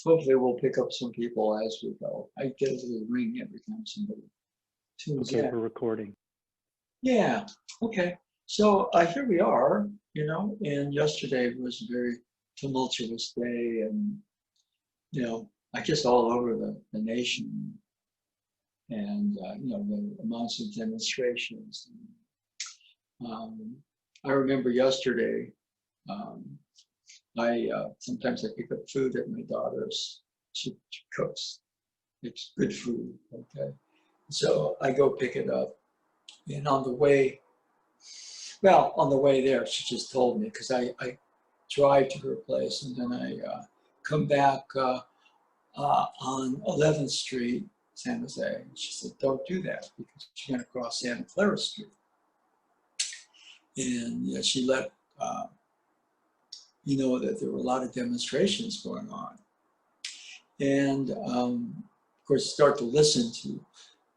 hopefully we'll pick up some people as we go. I get a little ring every time somebody tunes Okay, in. we're recording. Yeah, okay. So here we are, you know, and yesterday was a very tumultuous day, and, you know, I guess all over the nation, and, you know, the amounts of demonstrations. I remember yesterday, sometimes I pick up food at my daughter's. She cooks. It's good food, okay? So I go pick it up, and on the way there, she just told me, because I drive to her place, and then I come back on 11th Street, San Jose. And she said, don't do that, because you're going to cross Santa Clara Street. And yeah, she let you know that there were a lot of demonstrations going on. And of course, start to listen to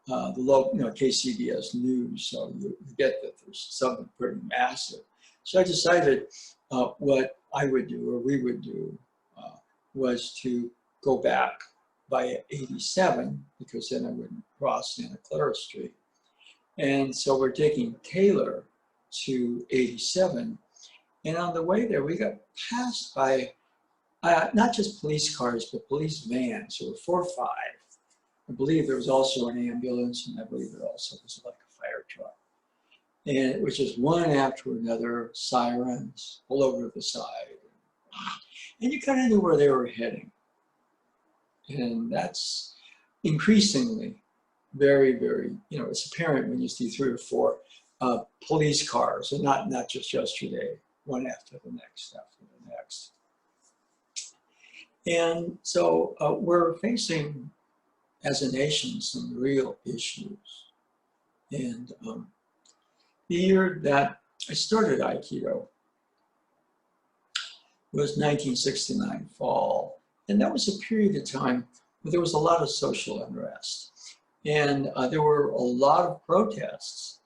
the local, you know, KCBS news, so you get that there's something pretty massive. So I decided what I would do, or we would do, was to go back by 87, because then I wouldn't cross Santa Clara Street. And so we're taking Taylor to 87. And on the way there, we got passed by not just police cars, but police vans. There were 4 or 5. I believe there was also an ambulance, and I believe there also was like a fire truck. And it was just one after another, sirens all over the side. And you kind of knew where they were heading. And that's increasingly very, very, you know, it's apparent when you see 3 or 4 police cars, and not just yesterday, one after the next, after the next. And so we're facing, as a nation, some real issues. And the year that I started Aikido was 1969 fall. And that was a period of time where there was a lot of social unrest. And there were a lot of protests.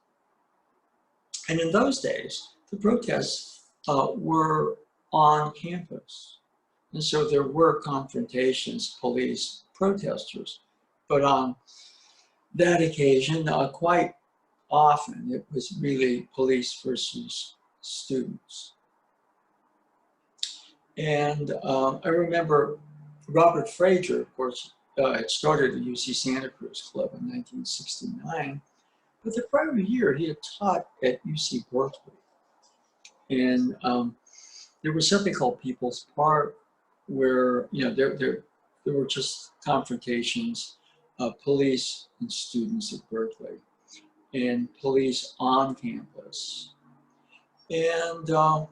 And in those days, the protests were on campus. And so there were confrontations, police, protesters. But on that occasion, quite often, it was really police versus students. And I remember Robert Frazier, of course, had started the UC Santa Cruz Club in 1969. But the prior year, he had taught at UC Berkeley. And there was something called People's Park, where, you know, there were just confrontations of police and students at Berkeley, and police on campus. And one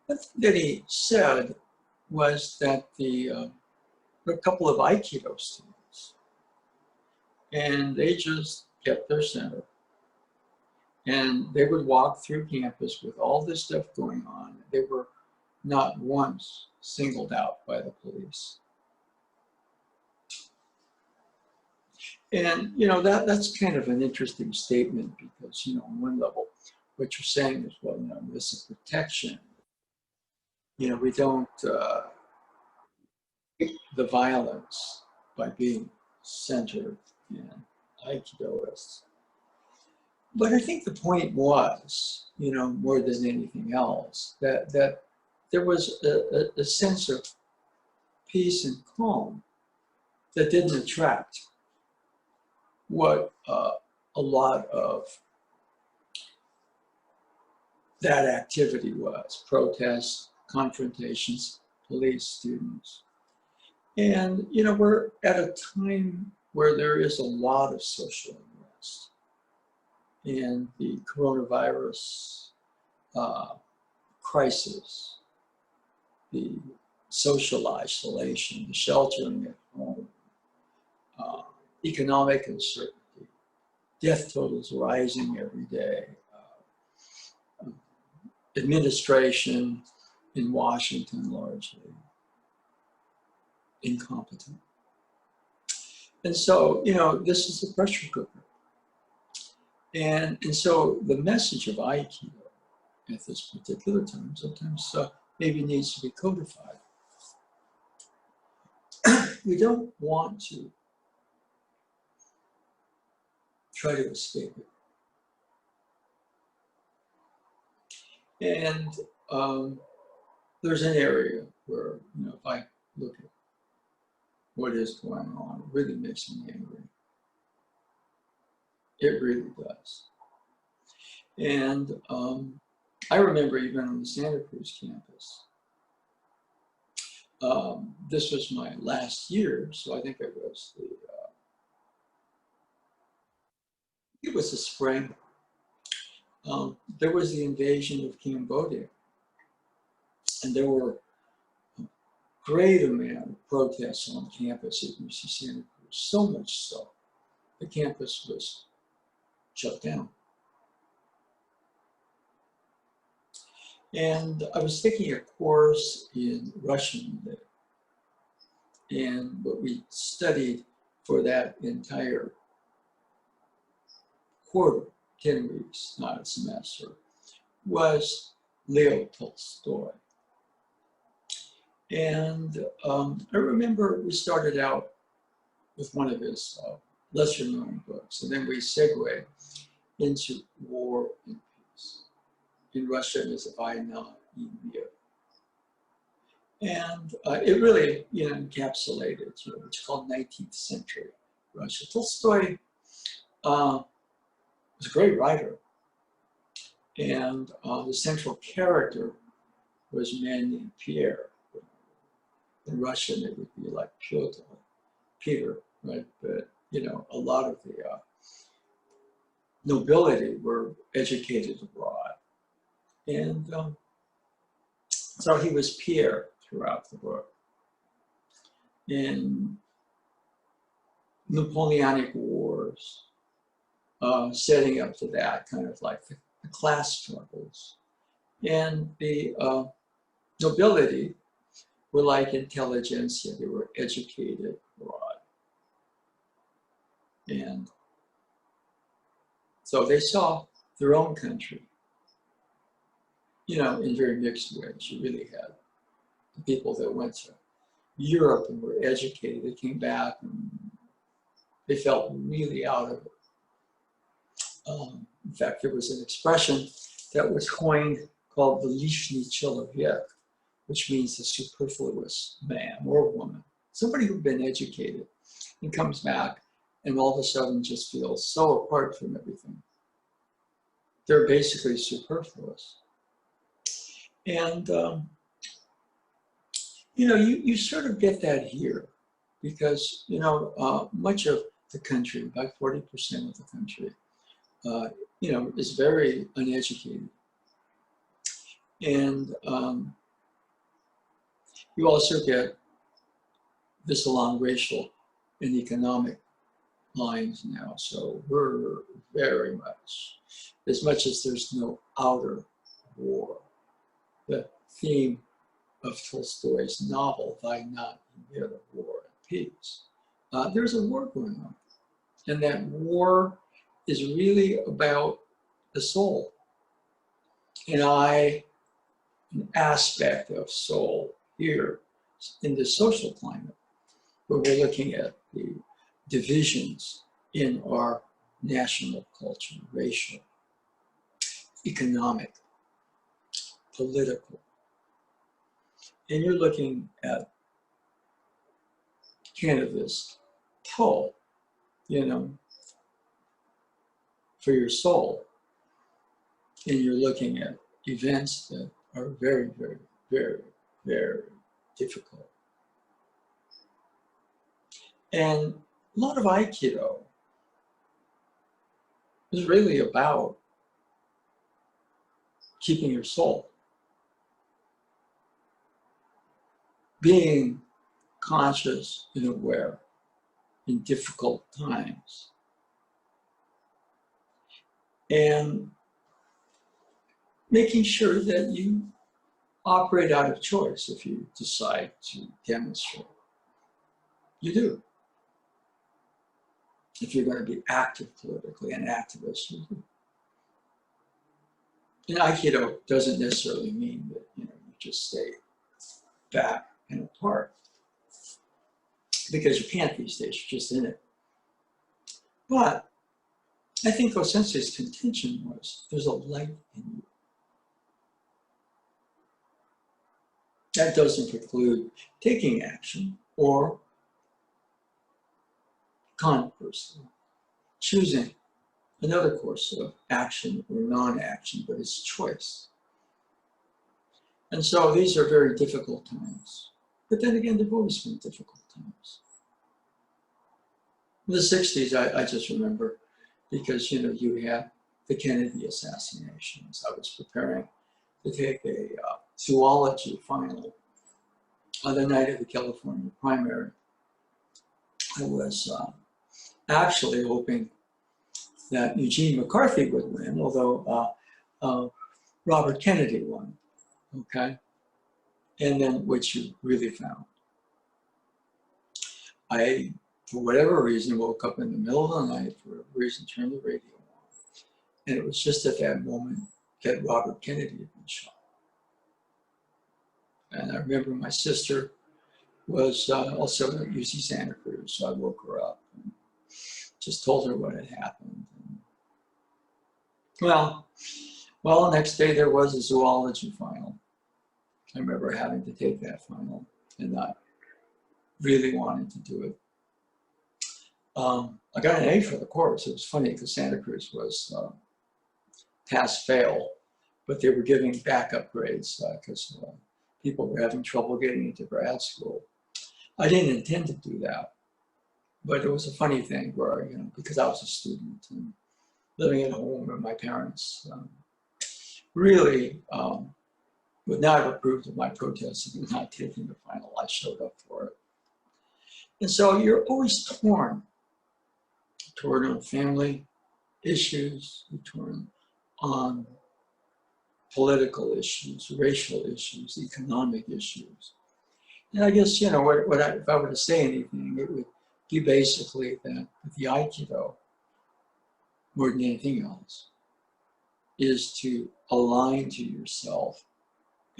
thing that he said was that there were a couple of Aikido students, and they just kept their center. And they would walk through campus with all this stuff going on. They were not once singled out by the police. And, you know, that's kind of an interesting statement, because, you know, on one level, what you're saying is, well, you know, this is protection. You know, we don't the violence by being centered in Aikidoists. But I think the point was, you know, more than anything else, that there was a sense of peace and calm that didn't attract what a lot of that activity was: protests, confrontations, police, students. And, you know, we're at a time where there is a lot of social unrest. And the coronavirus crisis, the social isolation, the sheltering at home, economic uncertainty, death totals rising every day, administration in Washington largely incompetent. And so, you know, this is a pressure cooker. And so the message of Aikido at this particular time, sometimes maybe needs to be codified. We don't want to try to escape it. And there's an area where, you know, if I look at what is going on, it really makes me angry. It really does. And I remember even on the Santa Cruz campus, this was my last year, so I think it was the spring. There was the invasion of Cambodia, and there were a great amount of protests on campus at UC Santa Cruz, so much so the campus was shut down. And I was taking a course in Russian there. And what we studied for that entire quarter, 10 weeks, not a semester, was Leo Tolstoy. And I remember we started out with one of his lesser known books, and then we segued into War and Peace. In Russian is Vayna и Mir. And it really, you know, encapsulated, you know, what's called 19th century Russia. Tolstoy was a great writer, and the central character was a man named Pierre. In Russian, it would be like Pyotr, Peter, right? But, you know, a lot of the nobility were educated abroad. And so he was Pierre throughout the book. In Napoleonic Wars, setting up to that, kind of like the class struggles. And the nobility were like intelligentsia, they were educated abroad. And so they saw their own country, you know, in very mixed ways. You really had the people that went to Europe and were educated, they came back and they felt really out of it. In fact, there was an expression that was coined called the lishny человек, which means the superfluous man or woman. Somebody who'd been educated and comes back and all of a sudden just feels so apart from everything. They're basically superfluous. And, you know, you sort of get that here because, you know, much of the country, about 40% of the country, you know, is very uneducated. And you also get this along racial and economic lines now. So we're very much as there's no outer war. The theme of Tolstoy's novel, Vayna и Mir, War and Peace, there's a war going on. And that war is really about the soul. And an aspect of soul here in the social climate, where we're looking at the divisions in our national culture, racial, economic, political. And you're looking at kind of this pull, you know, for your soul. And you're looking at events that are very, very, very, very difficult. And a lot of Aikido is really about keeping your soul, being conscious and aware in difficult times. And making sure that you operate out of choice if you decide to demonstrate. You do. If you're going to be active politically, an activist, you do. And Aikido doesn't necessarily mean that, you know, you just stay back and apart. Because you can't these days, you're just in it. But I think Osensei's contention was, there's a light in you. That doesn't preclude taking action or conversely, choosing another course of action or non-action, but it's choice. And so these are very difficult times. But then again, they've always been difficult times. In the 60s, I just remember, because you had the Kennedy assassinations. I was preparing to take a zoology final on the night of the California primary. I was actually hoping that Eugene McCarthy would win, although Robert Kennedy won, okay? And then what you really found. I, for whatever reason, woke up in the middle of the night, for whatever reason, turned the radio on. And it was just at that moment that Robert Kennedy had been shot. And I remember my sister was also at UC Santa Cruz, so I woke her up and just told her what had happened. And, well, the next day there was a zoology final. I remember having to take that final and not really wanting to do it. I got an A for the course. It was funny because Santa Cruz was pass-fail, but they were giving backup grades because people were having trouble getting into grad school. I didn't intend to do that, but it was a funny thing where, because I was a student and living at home and my parents really would not have approved of my protesting and not taking the final. I showed up for it. And so you're always torn on family issues, you're torn on political issues, racial issues, economic issues. And I guess, if I were to say anything, it would be basically that the Aikido, more than anything else, is to align to yourself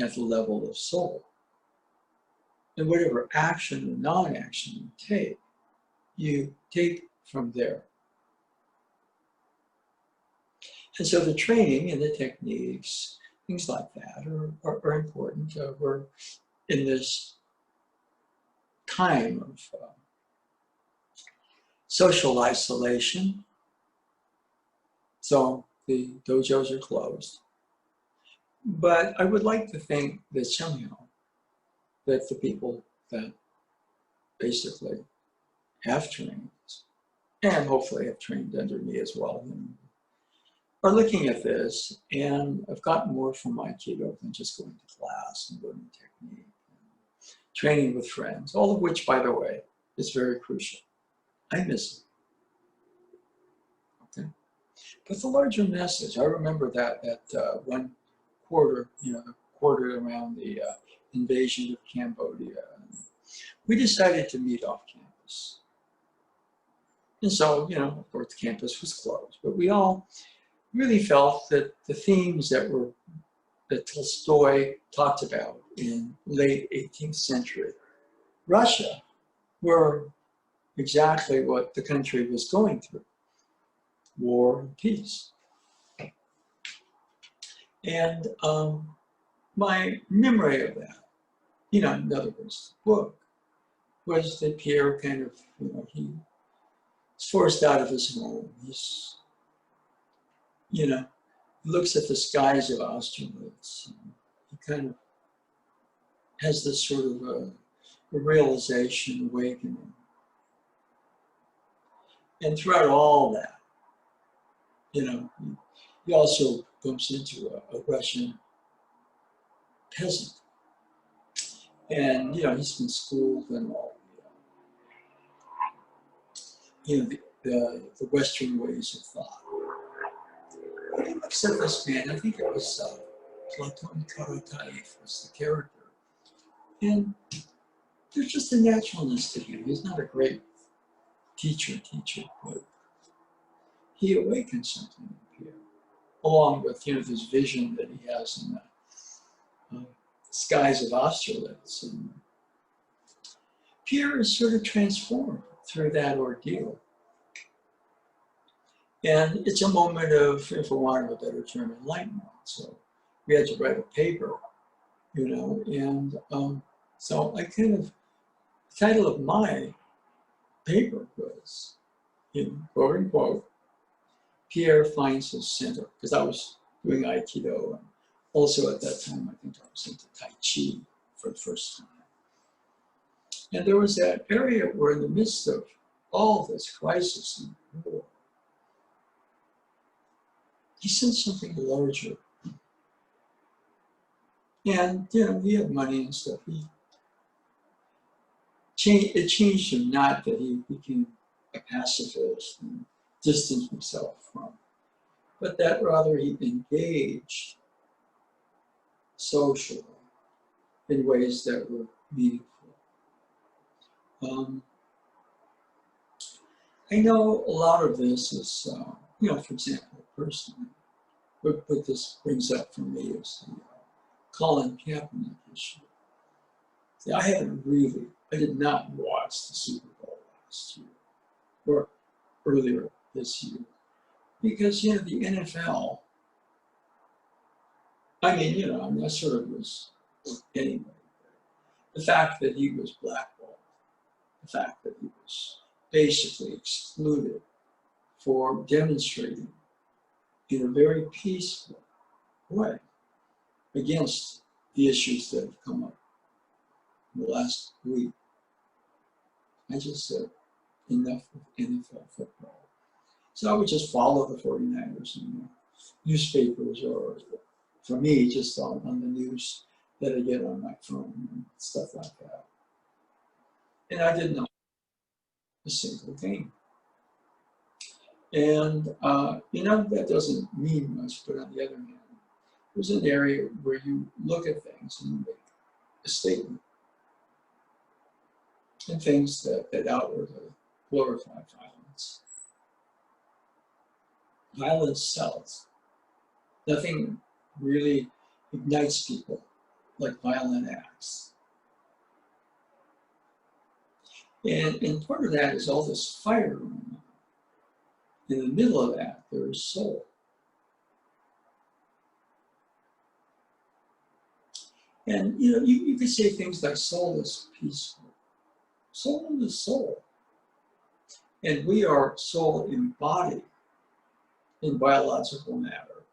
at the level of soul. And whatever action or non-action you take from there. And so the training and the techniques, things like that are important. We're in this time of social isolation. So the dojos are closed. But I would like to think that somehow that the people that basically have trained, and hopefully have trained under me as well, are looking at this and have gotten more from Aikido than just going to class and learning technique, and training with friends, all of which, by the way, is very crucial. I miss it. Okay. But the larger message, I remember that one quarter, the quarter around the invasion of Cambodia, we decided to meet off campus. And so, of course, the campus was closed, but we all really felt that the themes that Tolstoy talked about in late 18th century Russia were exactly what the country was going through: war and peace. And my memory of that, in other words, the book, was that Pierre kind of, he was forced out of his home. He's, he looks at the skies of Austerlitz. And he kind of has this sort of a realization, awakening. And throughout all that, he also bumps into a Russian peasant. And, he's been schooled in all the Western ways of thought. He looks at this man, I think it was Platon Karataev was the character. And there's just a naturalness to him. He's not a great teacher, but he awakens something in Pierre, along with, this vision that he has in skies of Austerlitz. And Pierre is sort of transformed through that ordeal. And it's a moment of, for want of a better term, enlightenment. So we had to write a paper, you know, and so I kind of, the title of my paper was, quote unquote, Pierre finds his center, because I was doing Aikido, and also at that time I think I was into Tai Chi for the first time. And there was that area where in the midst of all this crisis and war, he sensed something larger. And, you know, he had money and stuff. It changed him, not that he became a pacifist and distanced himself from, but that rather he engaged socially in ways that were meaningful. I know a lot of this is, you know, for example, personally, what this brings up for me is the Colin Kaepernick issue. See, I did not watch the Super Bowl last year or earlier this year because, you know, the NFL, I mean, you know, I mean, that sort of was, anyway, the fact that he was blackballed, the fact that he was basically excluded for demonstrating in a very peaceful way against the issues that have come up in the last week. I just said, enough of NFL football. So I would just follow the 49ers in the newspapers, or for me, just on the news that I get on my phone and stuff like that. And I didn't know a single game. And, you know, that doesn't mean much, but on the other hand, there's an area where you look at things and you make a statement. And things that outwardly glorify violence. Violence sells. Nothing really ignites people like violent acts. And part of that is all this fire going on. In the middle of that, there is soul. And you know, you could say things like soul is peaceful. Soul is soul. And we are soul embodied in biological matter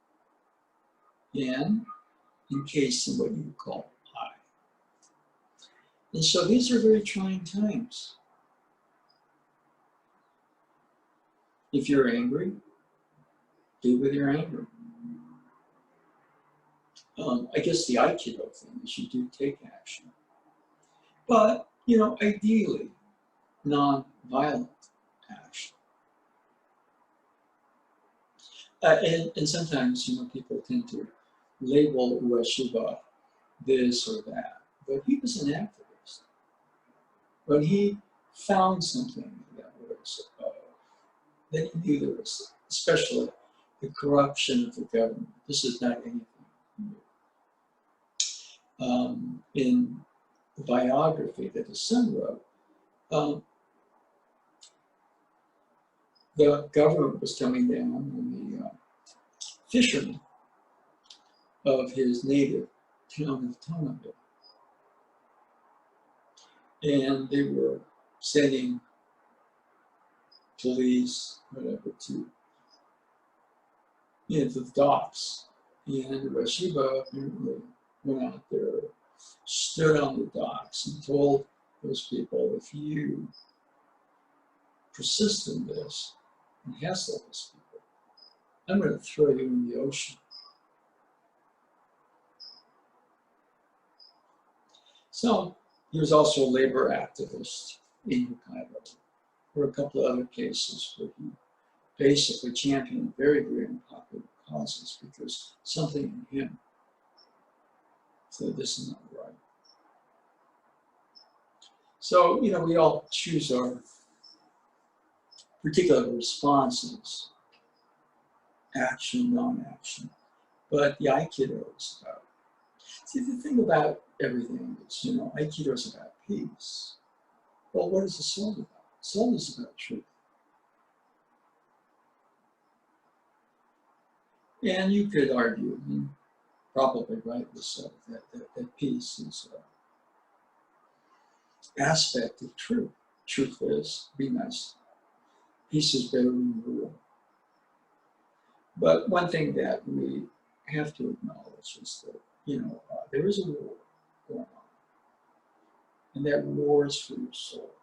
and encased in what you would call I. And so these are very trying times. If you're angry, deal with your anger. I guess the Aikido thing is you do take action. But, you know, ideally, non-violent action. And sometimes, you know, people tend to label Ueshiba this or that. But he was an activist. When he found something that was, that he knew there was, especially the corruption of the government. This is not anything new. In the biography that his son wrote, the government was coming down on the fishermen of his native town of Tonga. And they were sending police, whatever, to, you know, the docks. And Ueshiba apparently went out there, stood on the docks and told those people, if you persist in this and hassle these people, I'm going to throw you in the ocean. So he was also a labor activist in Hokkaido. There were a couple of other cases where he basically championed very, very unpopular causes because something in him said this is not right. So, you know, we all choose our particular responses, action, non-action. But the Aikido is about. See, the thing about everything is, Aikido is about peace. Well, what is the soul about? Soul is about truth. And you could argue, and probably rightly so, that peace is an aspect of truth. Truth is, be nice. Peace is better than rule. But one thing that we have to acknowledge is that, there is a war going on. And that war is for your soul.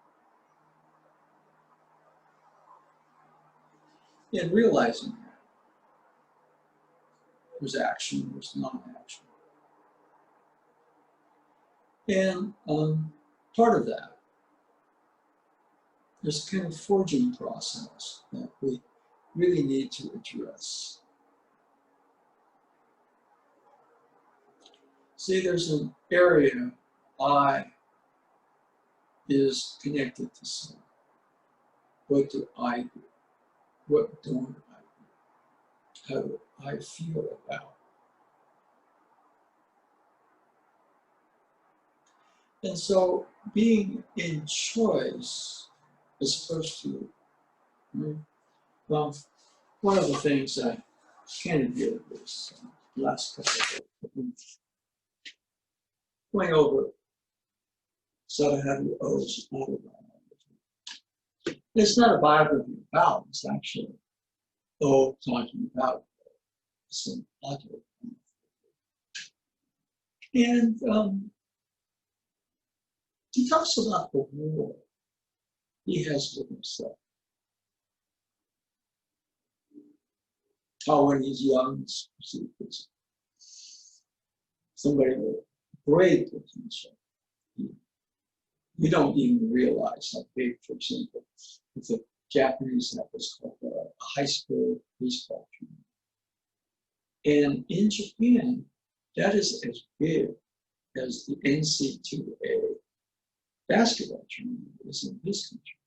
And realizing that, there's action, there's non-action. And part of that, there's a kind of forging process that we really need to address. See, there's an area, I is connected to soul. What do I do? What don't I do? How do I feel about? And so being in choice as opposed to, well, one of the things I kind of did this last couple of weeks, going over Sadhana O's autobiography. It's not a biography about, it's actually O talking about some autobiography. And he talks about the war he has with himself. How when he's young, somebody with great potential. You don't even realize how big, for example, with the Japanese, that was called a high school baseball team. And in Japan, that is as big as the NCAA basketball tournament is in this country.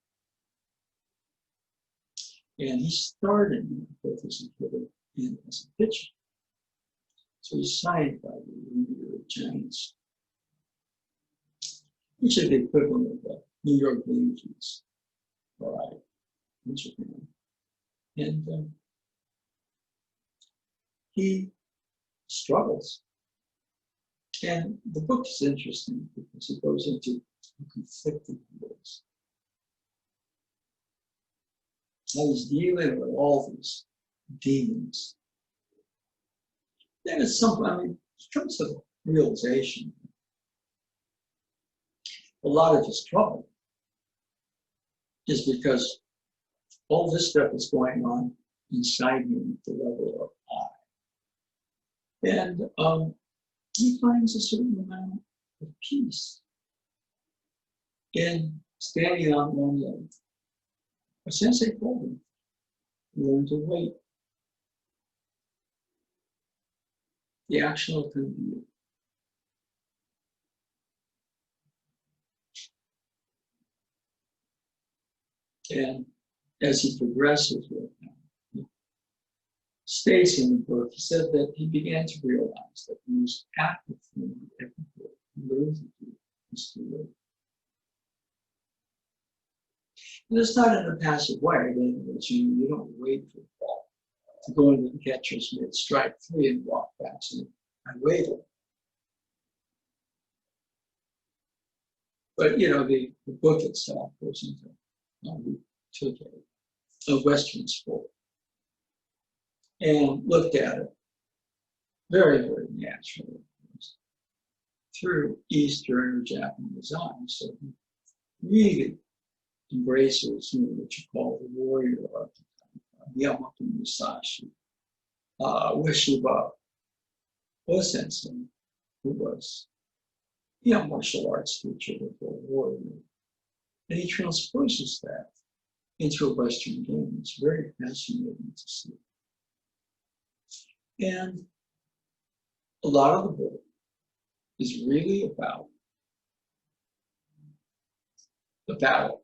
And he started both as a hitter and as a pitcher. So he's signed by the New York Giants, which is the equivalent of the New York Yankees, right, in Japan. And he struggles. And the book is interesting because it goes into conflicting ways. How he's dealing with all these demons. Then at some point, in terms of realization, a lot of his trouble is because all this stuff is going on inside him at the level of I. And he finds a certain amount of peace in standing on one leg. A sensei told him, learn to wait. The action will come to you. And as he progresses with him, he states in the book, he said that he began to realize that the most active thing he ever did, he learned to do, is to live. And it's not in a passive way. In other words, you don't wait for the ball to go into the catcher's mitt, strike three, and walk back. So I waited. But the book itself goes into we took a Western sport and looked at it very, very naturally through Eastern or Japanese eyes. So he really embraces what you call the warrior archetype, Yamato Musashi, Ueshiba Sensei, who was a martial arts teacher with a warrior. And he transposes that into a Western game. It's very fascinating to see. And a lot of the book is really about the battle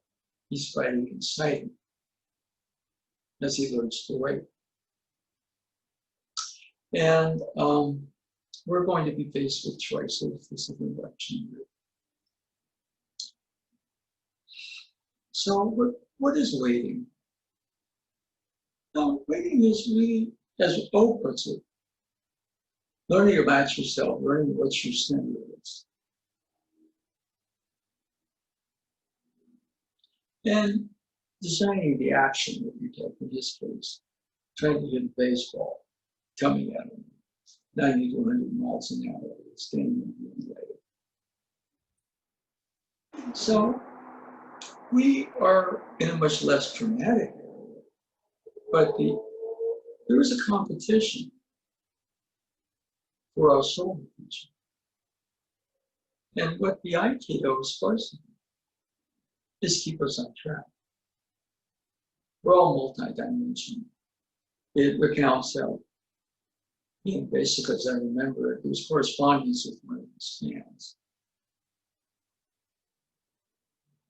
he's fighting inside him as he learns to wait. And we're going to be faced with choices. This is an election year. So what is waiting? No, waiting is really, as O puts it, learning about yourself, learning what your center is. And designing the action that you take, in this case, trying to hit a baseball, coming at him, 90 to 100 miles an hour, standing in the way. So we are in a much less dramatic area, but there is a competition for our soul attention. And what the Aikido is supposed to do is keep us on track. We're all multidimensional. It recounts how, basically, as I remember it, there was correspondence with one of the scans.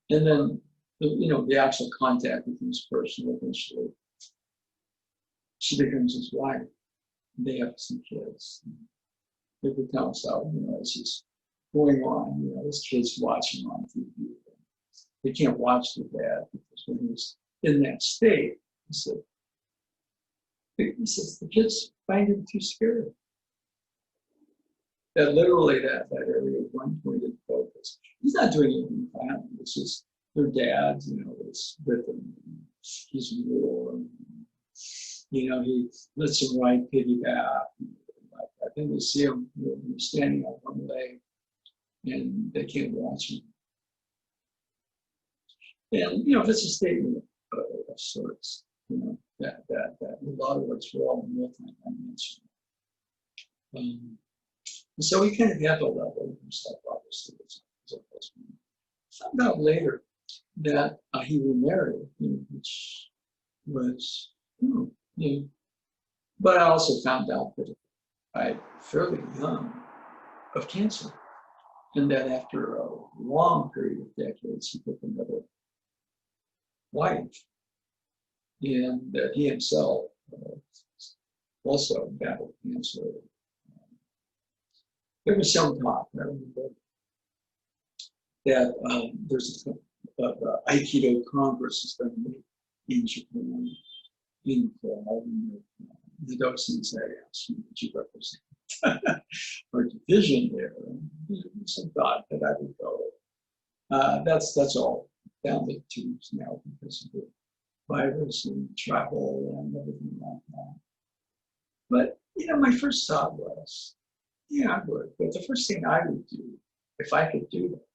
And then, the actual contact with this person, eventually, she becomes his wife. They have some kids. It recounts how, as he's going on, his kids watching on TV. They can't watch the dad because when he was in that state, he says the kids find him too scary. That literally that area of one pointed focus. He's not doing anything violent. It's just their dad, is with them. He's real. He lets them ride piggyback. I think they see him standing on one leg and they can't watch him. And that's a statement of sorts. That in a lot of words we're all multi-dimensional. So we kind of have a level of himself, obviously. Found out later that he remarried, which was, but I also found out that I fairly young of cancer, and that after a long period of decades, he took another wife, and that he himself also battled cancer. There was some talk, I remember, that there's a Aikido Congress has been in Japan, in the fall, and the docents had asked me, would you represent our division there? And some thought that I would go. That's all down the tubes now because of the virus and travel and everything like that. But my first thought was, I would. But the first thing I would do, if I could do that,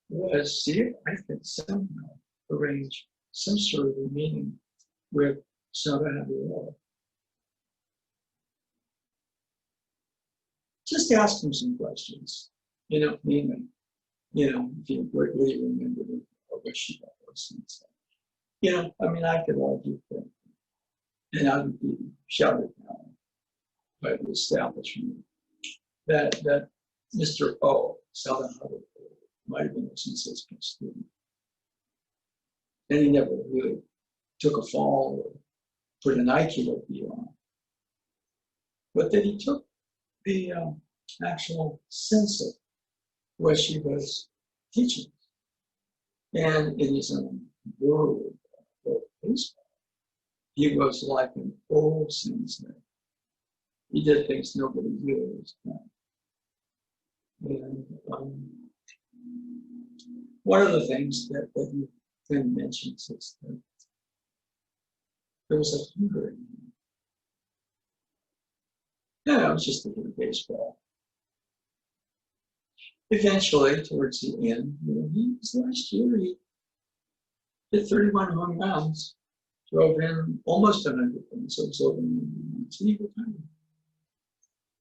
was see if I could somehow arrange some sort of a meeting with Wada. Just ask him some questions, namely, if you really remember what she was and stuff. I could argue that, and I would be shouted down by the establishment that Mr. O, Salvador, might have been a sensational student. And he never really took a fall or put an Aikido gi on. But that he took the actual sense of what she was teaching. And in his own word, he was like an old sensei. He did things nobody really was done. And one of the things that he then mentions is that there was a hunger in him. I was just thinking of baseball. Eventually, towards the end, last year, he hit 31 home runs, drove in almost 100 runs, so it was over 100 runs, and he retired.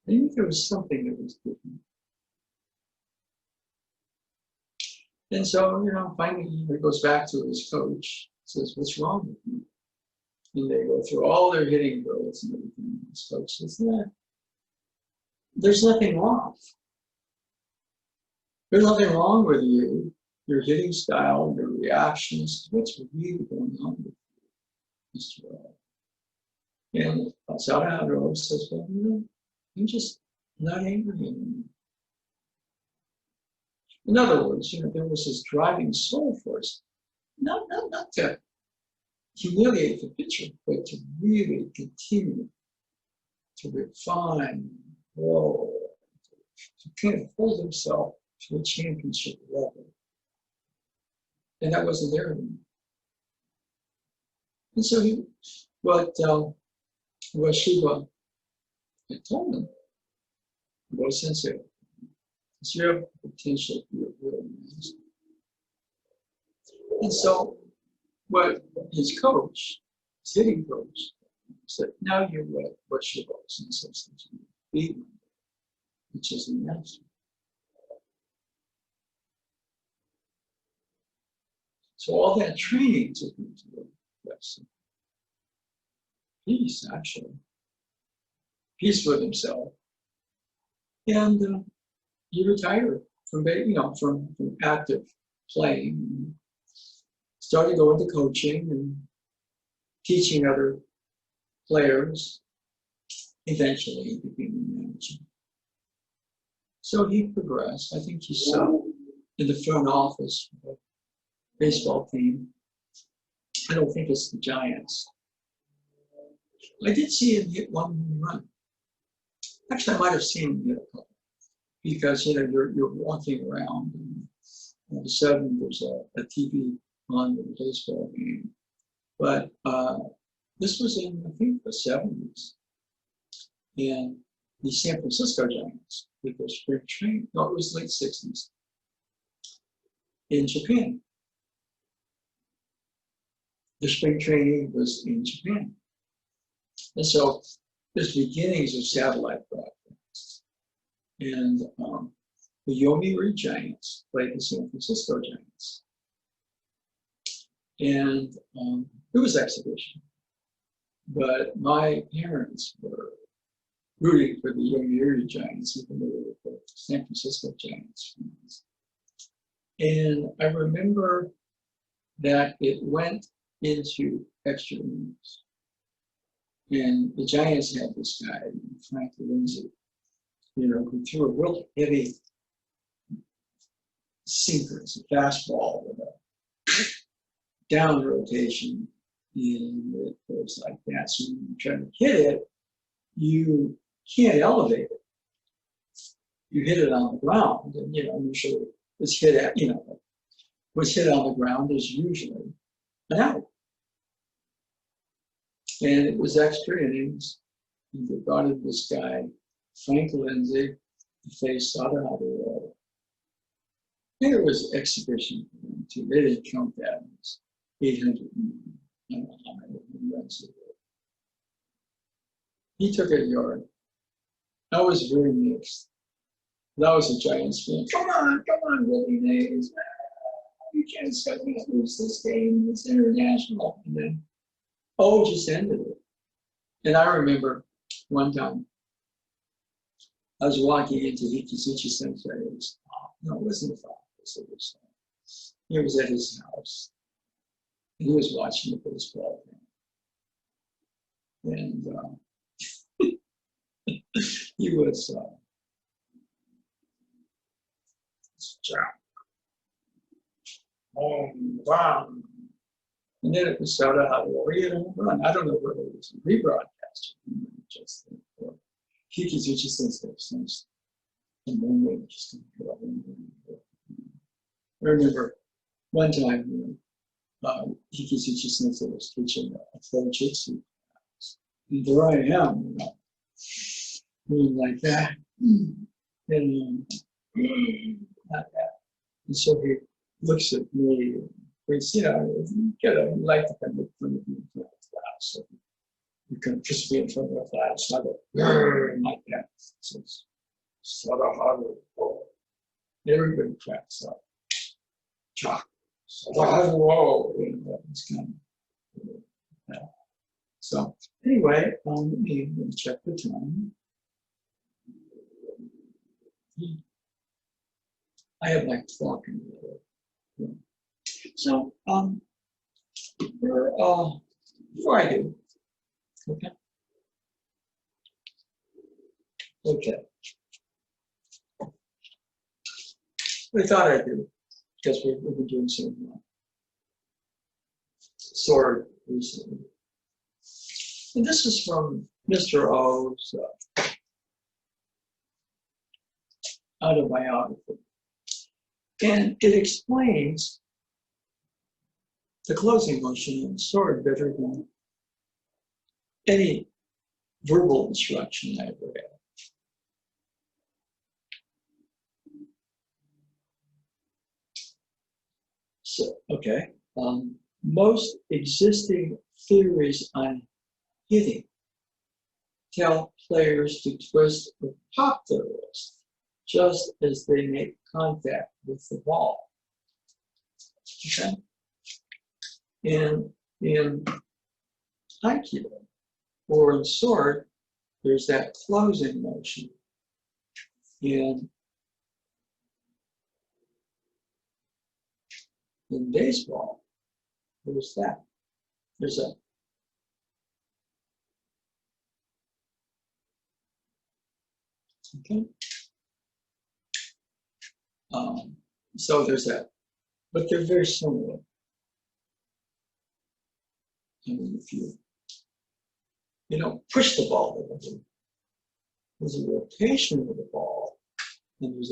I think there was something that was different. And so, finally, he goes back to his coach, says, what's wrong with me? And they go through all their hitting drills and everything. His coach says, there's nothing wrong. There's nothing wrong with you, your hitting style, your reactions. What's really going on with you, Mr. O? And Salvador says, well, I'm just not angry anymore. In other words, there was this driving soul force, not to humiliate the pitcher, but to really continue to refine, grow, to kind of hold himself to a championship level. And that wasn't there anymore. And so what Shiva had told him, Wada Sensei, is you have the potential to be a real master. And so what his coach, his hitting coach, said, now you're what Shiva Sensei said to you, be one, which is a master. So all that training took him to the West. Peace, actually. Peace with himself. And he retired from active playing. Started going to coaching and teaching other players. Eventually, he became a manager. So he progressed. I think he saw in the front office of a baseball team. I don't think it's the Giants. I did see him hit one home run. Actually, I might have seen him hit a couple, because you're walking around, and all of a sudden there's a TV on the baseball game. But this was in, I think, the 70s, and the San Francisco Giants did their spring training. No, it was late 60s in Japan. The spring training was in Japan. And so there's beginnings of satellite broadcasts. And the Yomiuri Giants played the San Francisco Giants. And it was exhibition. But my parents were rooting for the Yomiuri Giants, even though they were the San Francisco Giants fans. And I remember that it went into extra innings. And the Giants had this guy, Frank Lindsay, who threw a real heavy sinker. It's a fastball with a down rotation, and it goes like that. So when you try to hit it, you can't elevate it. You hit it on the ground, and usually it's hit at, what's hit on the ground is usually an out. And it was extra innings. And they brought in this guy, Frank Lindsay, to face Wada. And it was exhibition for them too. They didn't count that as 800 runs. He took a yard. I was very mixed. I was a Giants fan. Come on, Willie Mays. You can't expect me to lose this game. It's international. And then, just ended it. And I remember one time I was walking into Hikizuchi Sensei's. No, it wasn't his office. He was at his house. And he was watching the baseball game. And he was wow. And then it was Wada he had a home run. I don't know whether it was a rebroadcast just for Hikizuchi Sensei. And then they just I remember one time Hikizuchi Sensei was teaching a Fujitsu class. And there I am, doing like that. And not that. And so he looks at me and thinks, you like to kind of bring it in front of the class. So you can just be in front of the class. So I go, like that. So it's sort of hard. Everybody cracks up. Whoa. It's kind of, So anyway, let me check the time. I have my clock in the room. So, before I do, okay. I thought I'd do, because we've been doing some sword recently. And this is from Mr. O's autobiography. And it explains the closing motion of the sword better than any verbal instruction I ever had. So, okay. Most existing theories on hitting tell players to twist or pop their wrist just as they make contact with the ball. Okay? And in Aikido or in sword, there's that closing motion. In baseball, there's that. There's a okay. So there's that, but they're very similar. I mean, if you don't push the ball, there's a rotation of the ball, and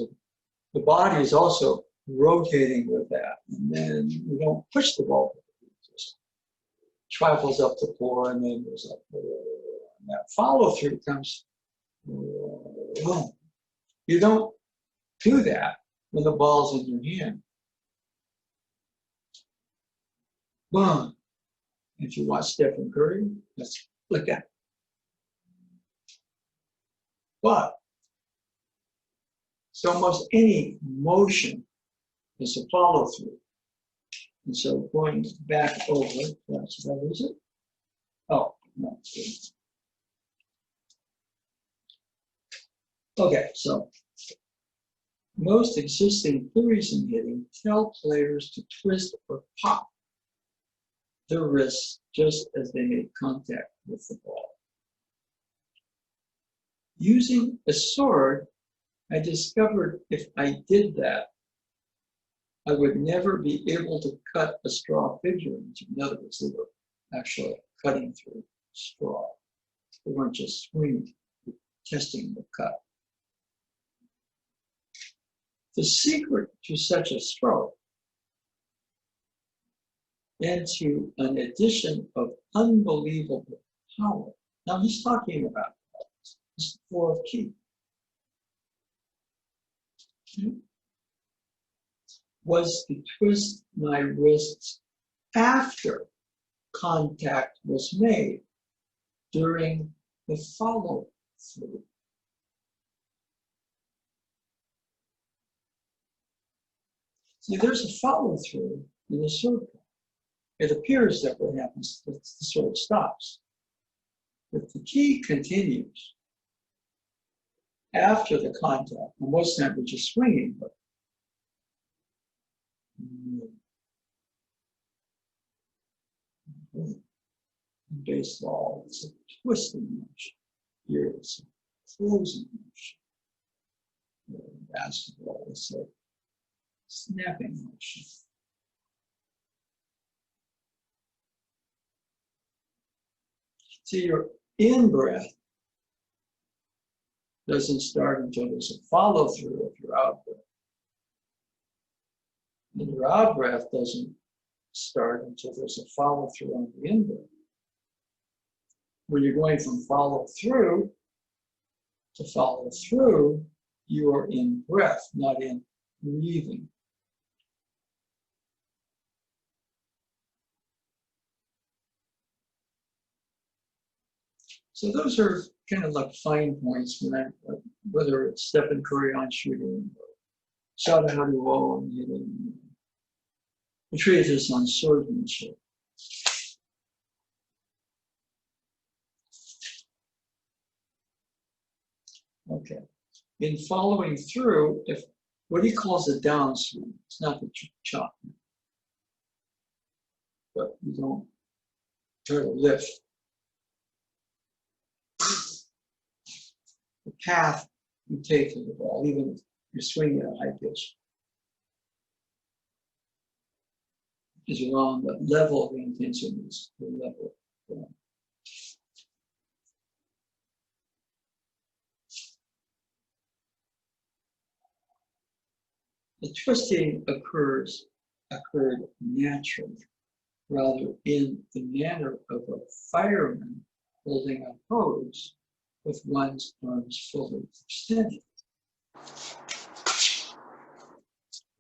the body is also rotating with that, and then you don't push the ball, it just travels up the floor, and then goes up, and that follow through comes. You don't do that when the ball's in your hand. Boom. If you watch Stephen Curry, let's look at it. But so almost any motion is a follow through. And so going back over, that's what is it? Oh, no. Okay, so most existing theories in hitting tell players to twist or pop their wrists just as they make contact with the ball. Using a sword, I discovered if I did that, I would never be able to cut a straw figure into. In other words, they were actually cutting through straw. They weren't just swinging, testing the cut. The secret to such a stroke and to an addition of unbelievable power. Now he's talking about this 4 of ki. Was to twist my wrists after contact was made during the follow through. See, there's a follow through in the circle. It appears that what happens is the sword stops. If the ki continues after the contact, and most times we're just swinging, but in baseball, it's a twisting motion. Here it's a closing motion. In basketball, it's a snapping motion. See, your in-breath doesn't start until there's a follow-through of your out-breath. And your out-breath doesn't start until there's a follow-through on the in-breath. When you're going from follow-through to follow-through, you are in breath, not in breathing. So those are kind of like fine points when whether it's Stephen Curry on shooting or Wada on hitting. We treat this on swordsmanship. Okay. In following through, if what he calls a downswing, it's not that you chop, but you don't try to lift. The path you take to the ball, even if you're swinging at a high pitch, is around the level of intention, is the level. The twisting occurred naturally, rather in the manner of a fireman holding a hose with one's arms fully extended.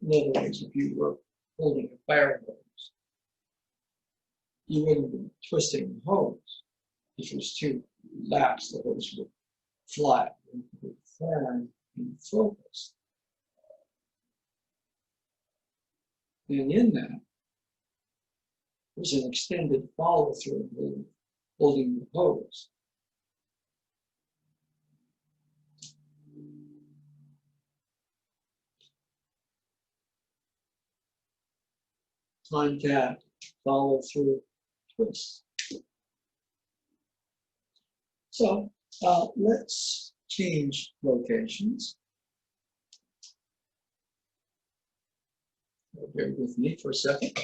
In other words, if you were holding a fire hose, you wouldn't be twisting the hose. If it was too lax, the hose would fly, and would form in focus. And in that, there's an extended follow-through holding the hose. Contact, follow-through, twist. So let's change locations. Bear with me for a second.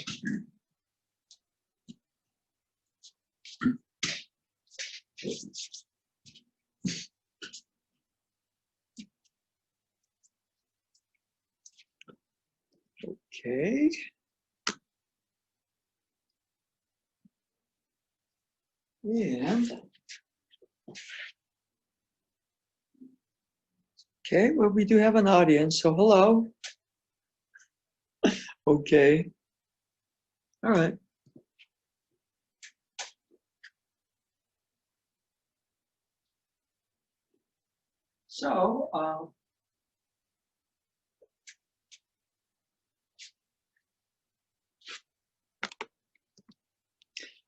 Okay. And okay, well, we do have an audience, so hello. Okay. All right. So,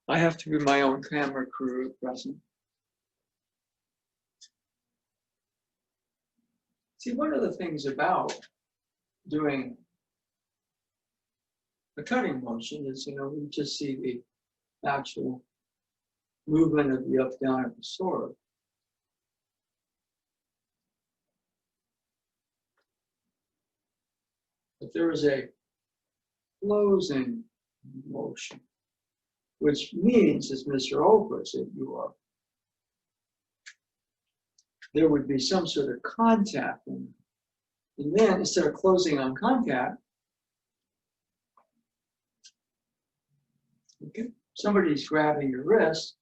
I have to be my own camera crew at present. See, one of the things about doing the cutting motion is, we just see the actual movement of the up, down of the sword. But there is a closing motion, which means, as Mr. Oprah said, there would be some sort of contact. And then instead of closing on contact, okay, somebody's grabbing your wrist,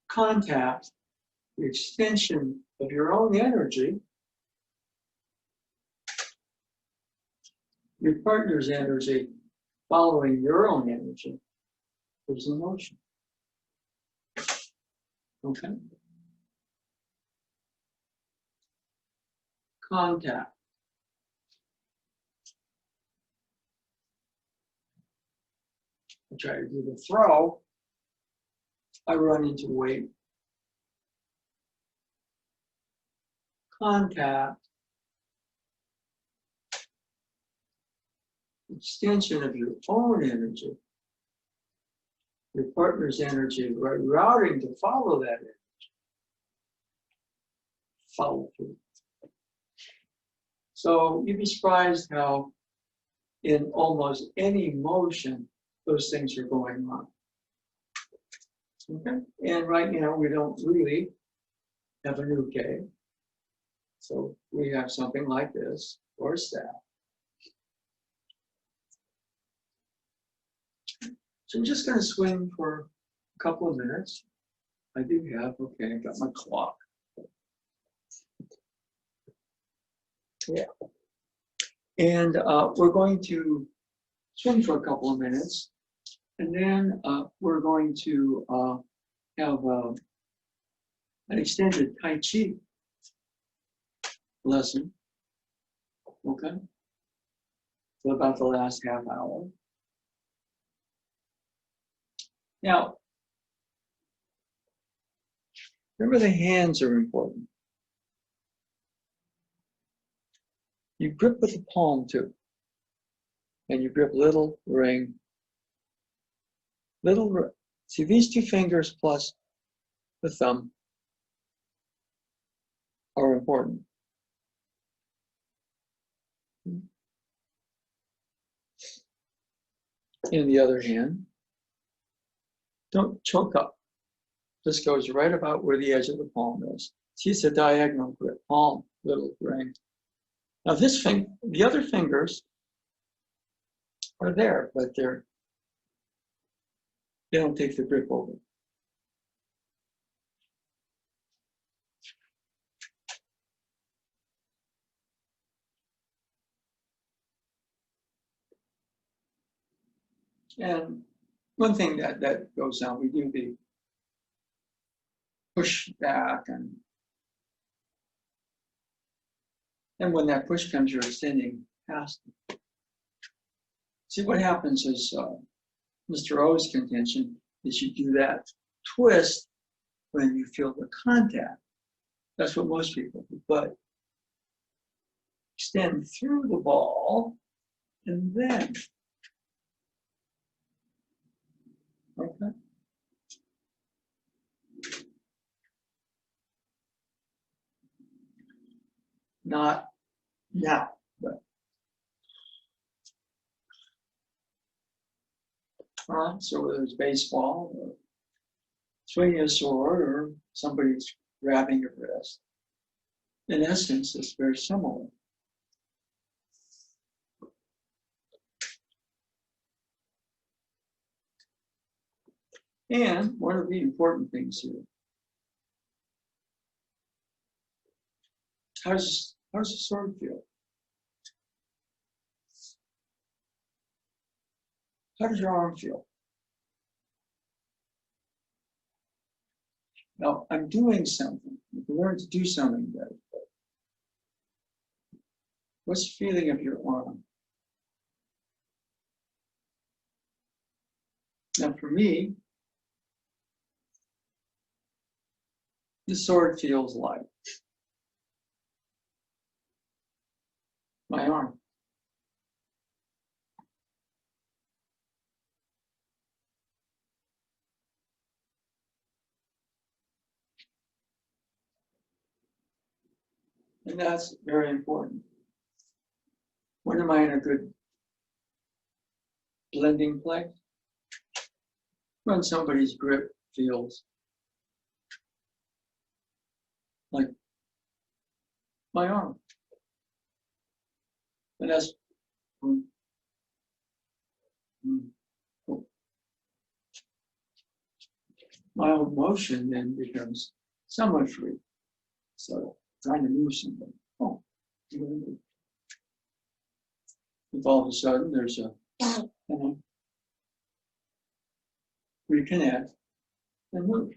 contact, the extension of your own energy, your partner's energy following your own energy, there's emotion. Okay? Contact. I try to do the throw, I run into weight. Contact. Extension of your own energy, your partner's energy, routing to follow that energy. Follow through. So you'd be surprised how in almost any motion those things are going on. Okay? And right now we don't really have a new K. So we have something like this, or a staff. So I'm just going to swing for a couple of minutes. I do have, okay, I got my clock. Yeah. And we're going to swing for a couple of minutes. And then we're going to have an extended Tai Chi lesson. Okay? For about the last half hour. Now, remember the hands are important. You grip with the palm too. And you grip little ring. See, these two fingers plus the thumb are important. In the other hand, don't choke up. This goes right about where the edge of the palm is. See, it's a diagonal grip, palm, little ring. Now this finger, the other fingers are there, but they don't take the grip over. And one thing that goes on, we do the push back, and when that push comes, you're extending past it. See, what happens is, Mr. O's contention is you do that twist when you feel the contact. That's what most people do, but extend through the ball and then, okay? Not now, but so whether it's baseball or swinging a sword or somebody's grabbing your wrist, in essence, it's very similar. And one of the important things here, how does the sword feel? How does your arm feel? Now, I'm doing something. You can learn to do something better. What's the feeling of your arm? Now, for me, the sword feels light. My arm. And that's very important. When am I in a good blending place? When somebody's grip feels like my arm. And that's my own motion then becomes somewhat free. So trying to move something. Oh, if all of a sudden there's a reconnect and move.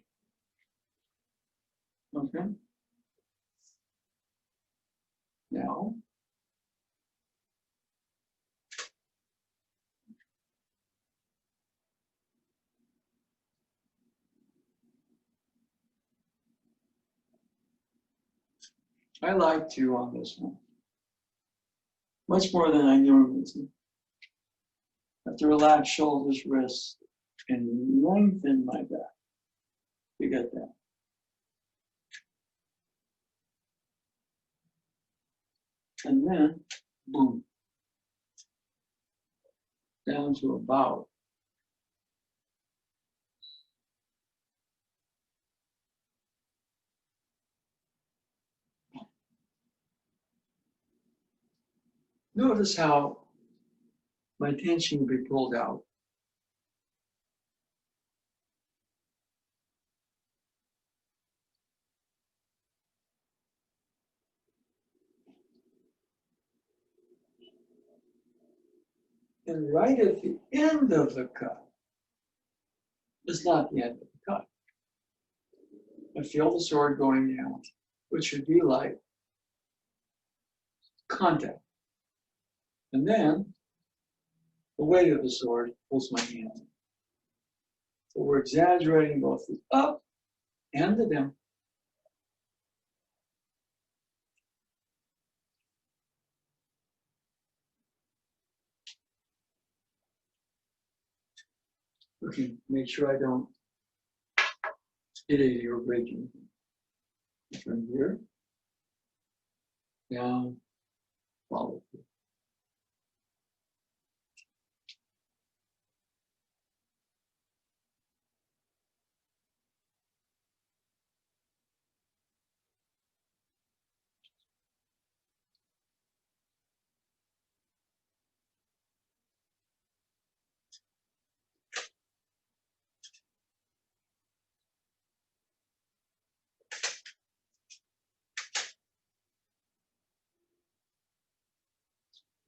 Okay. Now, I like to on this one, much more than I normally do. I have to relax shoulders, wrists, and lengthen my back. You get that? And then, boom, down to about. Notice how my tension will be pulled out. And right at the end of the cut, it's not the end of the cut. I feel the sword going down, which would be like contact. And then the weight of the sword pulls my hand. So we're exaggerating both the up and the down. Okay, make sure I don't hit it or break anything. From here, down, follow through.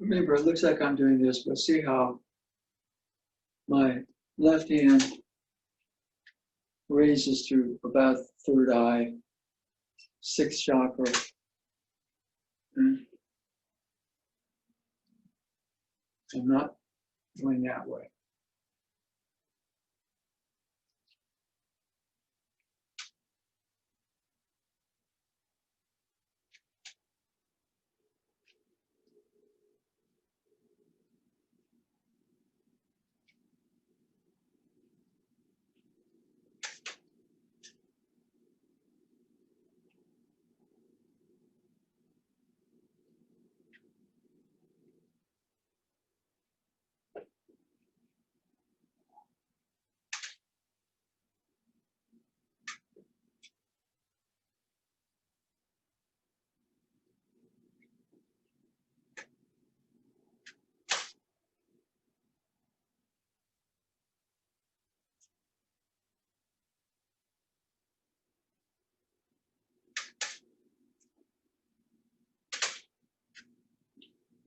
remember, it looks like I'm doing this, but see how my left hand raises through about third eye, sixth chakra. I'm not going that way.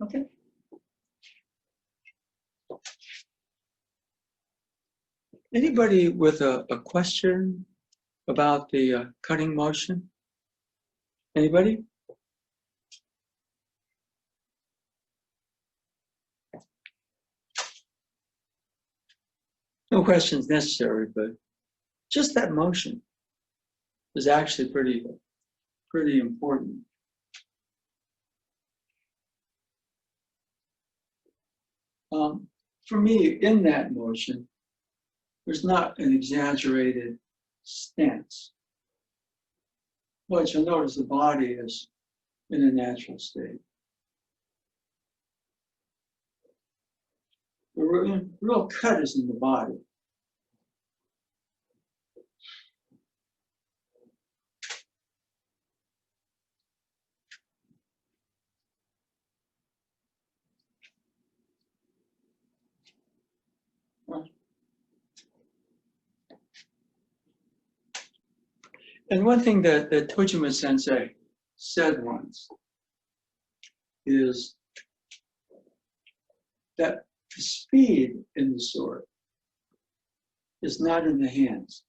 Okay. Anybody with a question about the cutting motion? Anybody? No questions necessary, but just that motion is actually pretty important. For me, in that motion, there's not an exaggerated stance. But you'll notice the body is in a natural state. The real cut is in the body. And one thing that Tojima Sensei said once is that the speed in the sword is not in the hands.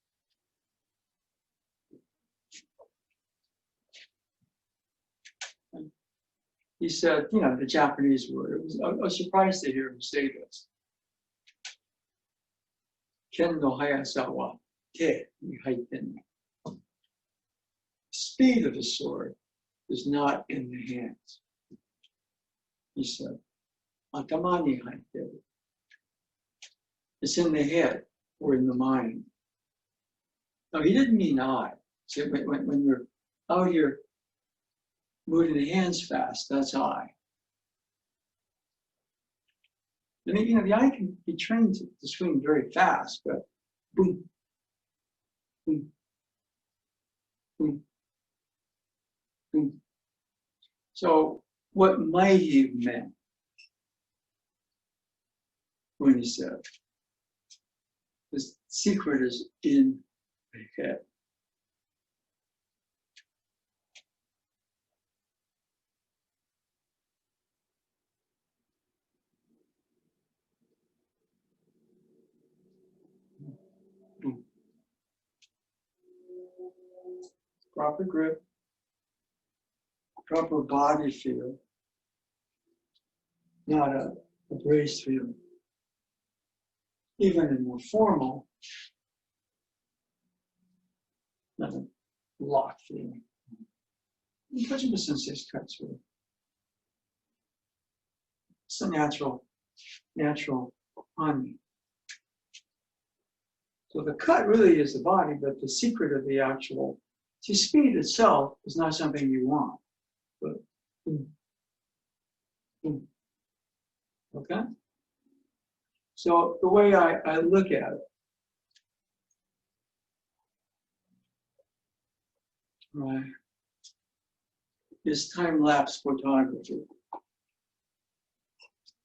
He said, the Japanese word. I was surprised to hear him say this. Ken no hayasa wa te ni haiten. Speed of the sword is not in the hands. He said, atama ni haiteru. It's in the head or in the mind. Now, he didn't mean eye. See, when you're out here moving the hands fast, that's eye. I mean, the eye can be trained to swing very fast, but boom, boom, boom, boom. So what might he have meant when he said, the secret is in the head? Proper grip, proper body feel, not a braced feeling. Even in more formal, not a locked feeling. Tojima Sensei's cuts were. It's a natural harmony. So the cut really is the body, but the secret of the actual, speed itself is not something you want. But, okay? So the way I look at it, right, is time-lapse photography.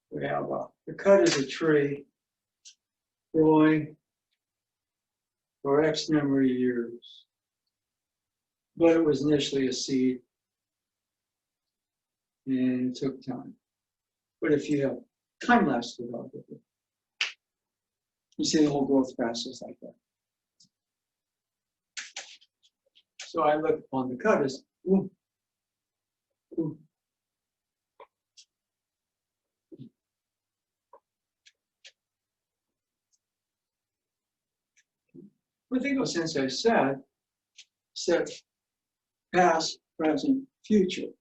We have the cut is a tree growing for X number of years. But it was initially a seed, and it took time. But if you have time-lapse photography, you see the whole growth process like that. So I look upon the cut as, ooh, ooh. One thing Sensei said past, present, future,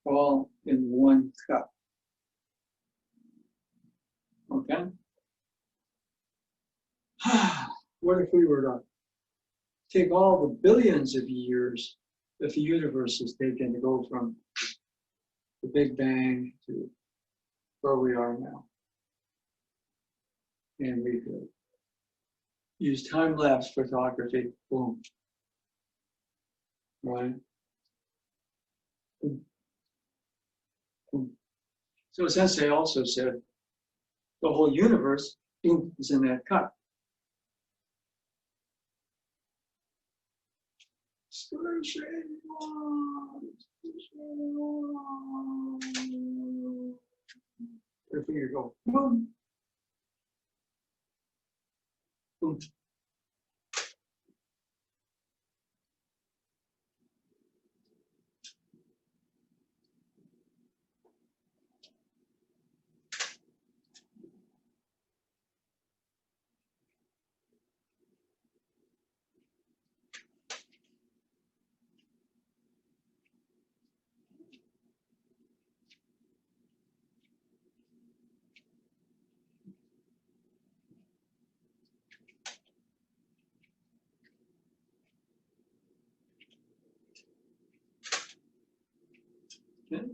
all in one cut. Okay? What if we were to take all the billions of years that the universe has taken to go from the Big Bang to where we are now? And we could use time-lapse photography, boom, right? Boom. Boom. So Sensei also said the whole universe, boom, is in that cut. If we could go, boom, boom. Okay.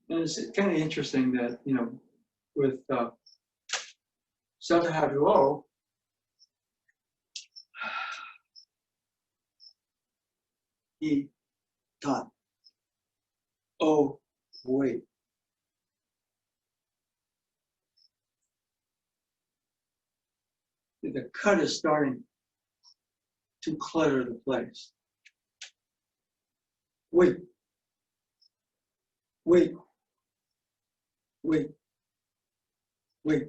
And it's kind of interesting that, you know, with Sadaharuo, he taught, oh, wait. The cut is starting to clutter the place. Wait. Wait. Wait. Wait.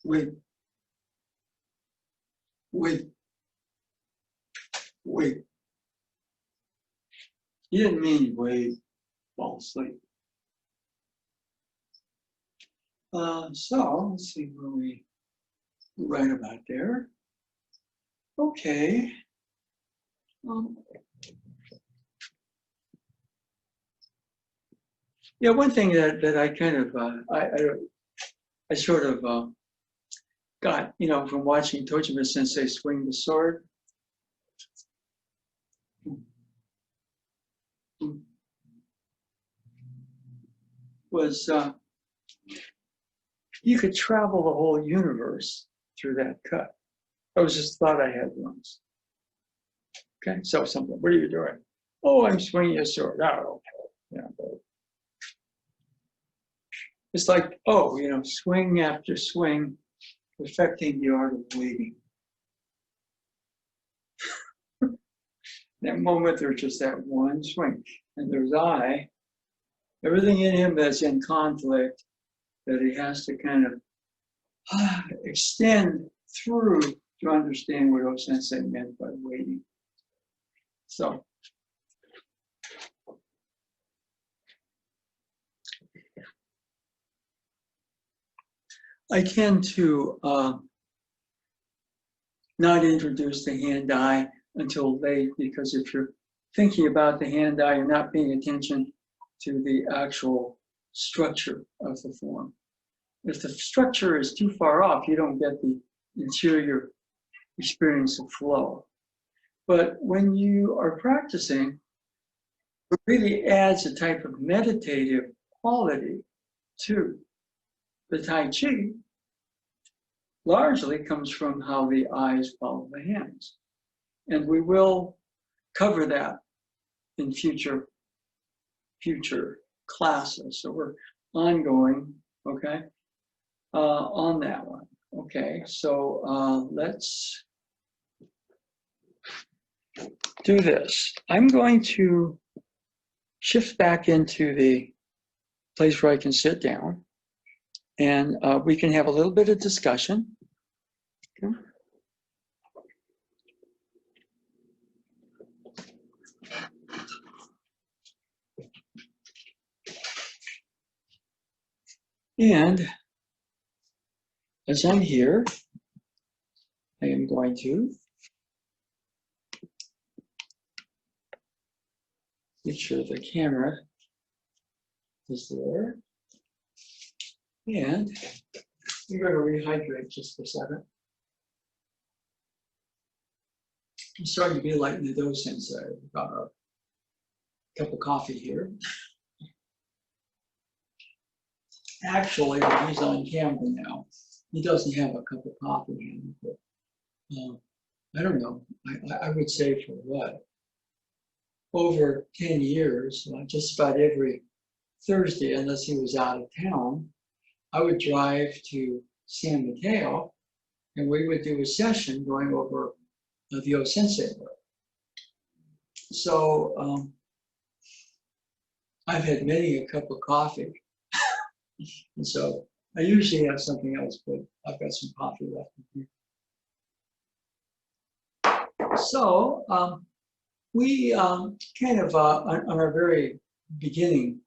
Wait. Wait. Wait. He didn't mean wait, fall asleep. So let's see where we write about there. Okay. Yeah, one thing that I kind of I sort of got, you know, from watching Tojima Sensei swing the sword. Was you could travel the whole universe through that cut. That was just a thought I had once. Okay, so something. What are you doing? Oh, I'm swinging a sword. Oh, okay. Yeah. It's like, oh, you know, swing after swing, perfecting the art of waiting. That moment, there's just that one swing, and there's everything in him that's in conflict, that he has to kind of extend through to understand what O-sensei meant by waiting. So, I tend to not introduce the hand-eye until late, because if you're thinking about the hand-eye, you're not paying attention to the actual structure of the form. If the structure is too far off, you don't get the interior experience of flow. But when you are practicing, it really adds a type of meditative quality to the Tai Chi. Largely comes from how the eyes follow the hands. And we will cover that in future classes. So we're ongoing, okay, on that one. Okay, so let's do this. I'm going to shift back into the place where I can sit down, and we can have a little bit of discussion. Okay. And as I'm here, I am going to make sure the camera is there. And I'm going to rehydrate just for a second. I'm starting to be like Wada Sensei. I've got a cup of coffee here. Actually, when he's on camera now, he doesn't have a cup of coffee in him, but I don't know. I would say for what? Over 10 years, just about every Thursday, unless he was out of town, I would drive to San Mateo, and we would do a session going over the Wada Sensei work. So I've had many a cup of coffee. And so I usually have something else, but I've got some coffee left in here. So we kind of, on our very beginning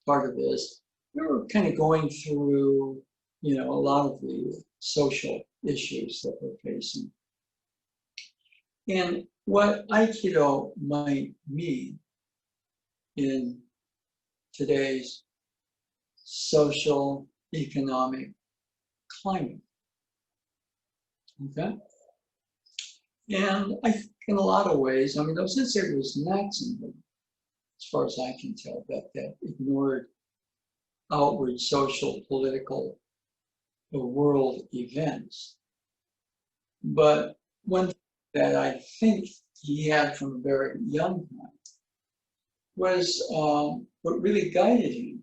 part of this, we were kind of going through, you know, a lot of the social issues that we're facing. And what Aikido might mean in today's social, economic climate. Okay? And I think in a lot of ways, I mean, Wada Sensei was not somebody, as far as I can tell, that ignored outward social, political, or world events. But one thing that I think he had from a very young time was what really guided him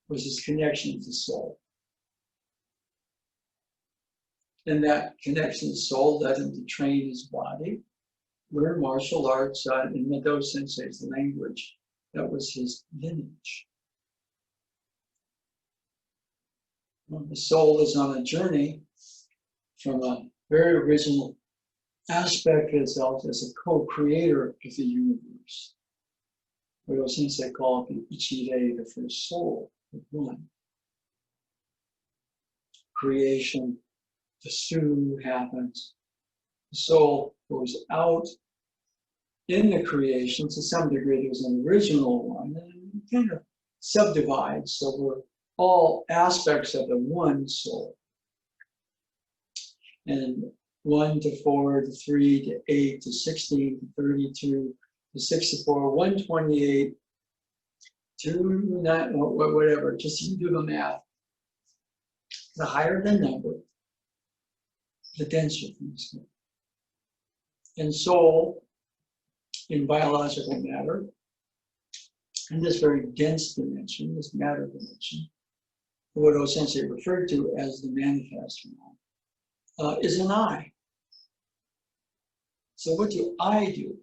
was his connection to soul. And that connection to soul led him to train his body, learn martial arts in Wada Sensei's language. That was his lineage. Well, the soul is on a journey from a very original aspect of itself as a co-creator of the universe. Wada Sensei called the Ichirei, the first soul of one. Creation, the Su happens. The soul goes out in the creation. To some degree, there's an original one, and it kind of subdivides. So we're all aspects of the one soul. And 1 to 4 to 3 to 8 to 16 to 32 to 64, 128 to not, whatever, just you do the math. The higher the number, the denser things get. And soul, in biological matter, in this very dense dimension, this matter dimension, what Wada Sensei referred to as the manifest realm, is an I. So what do I do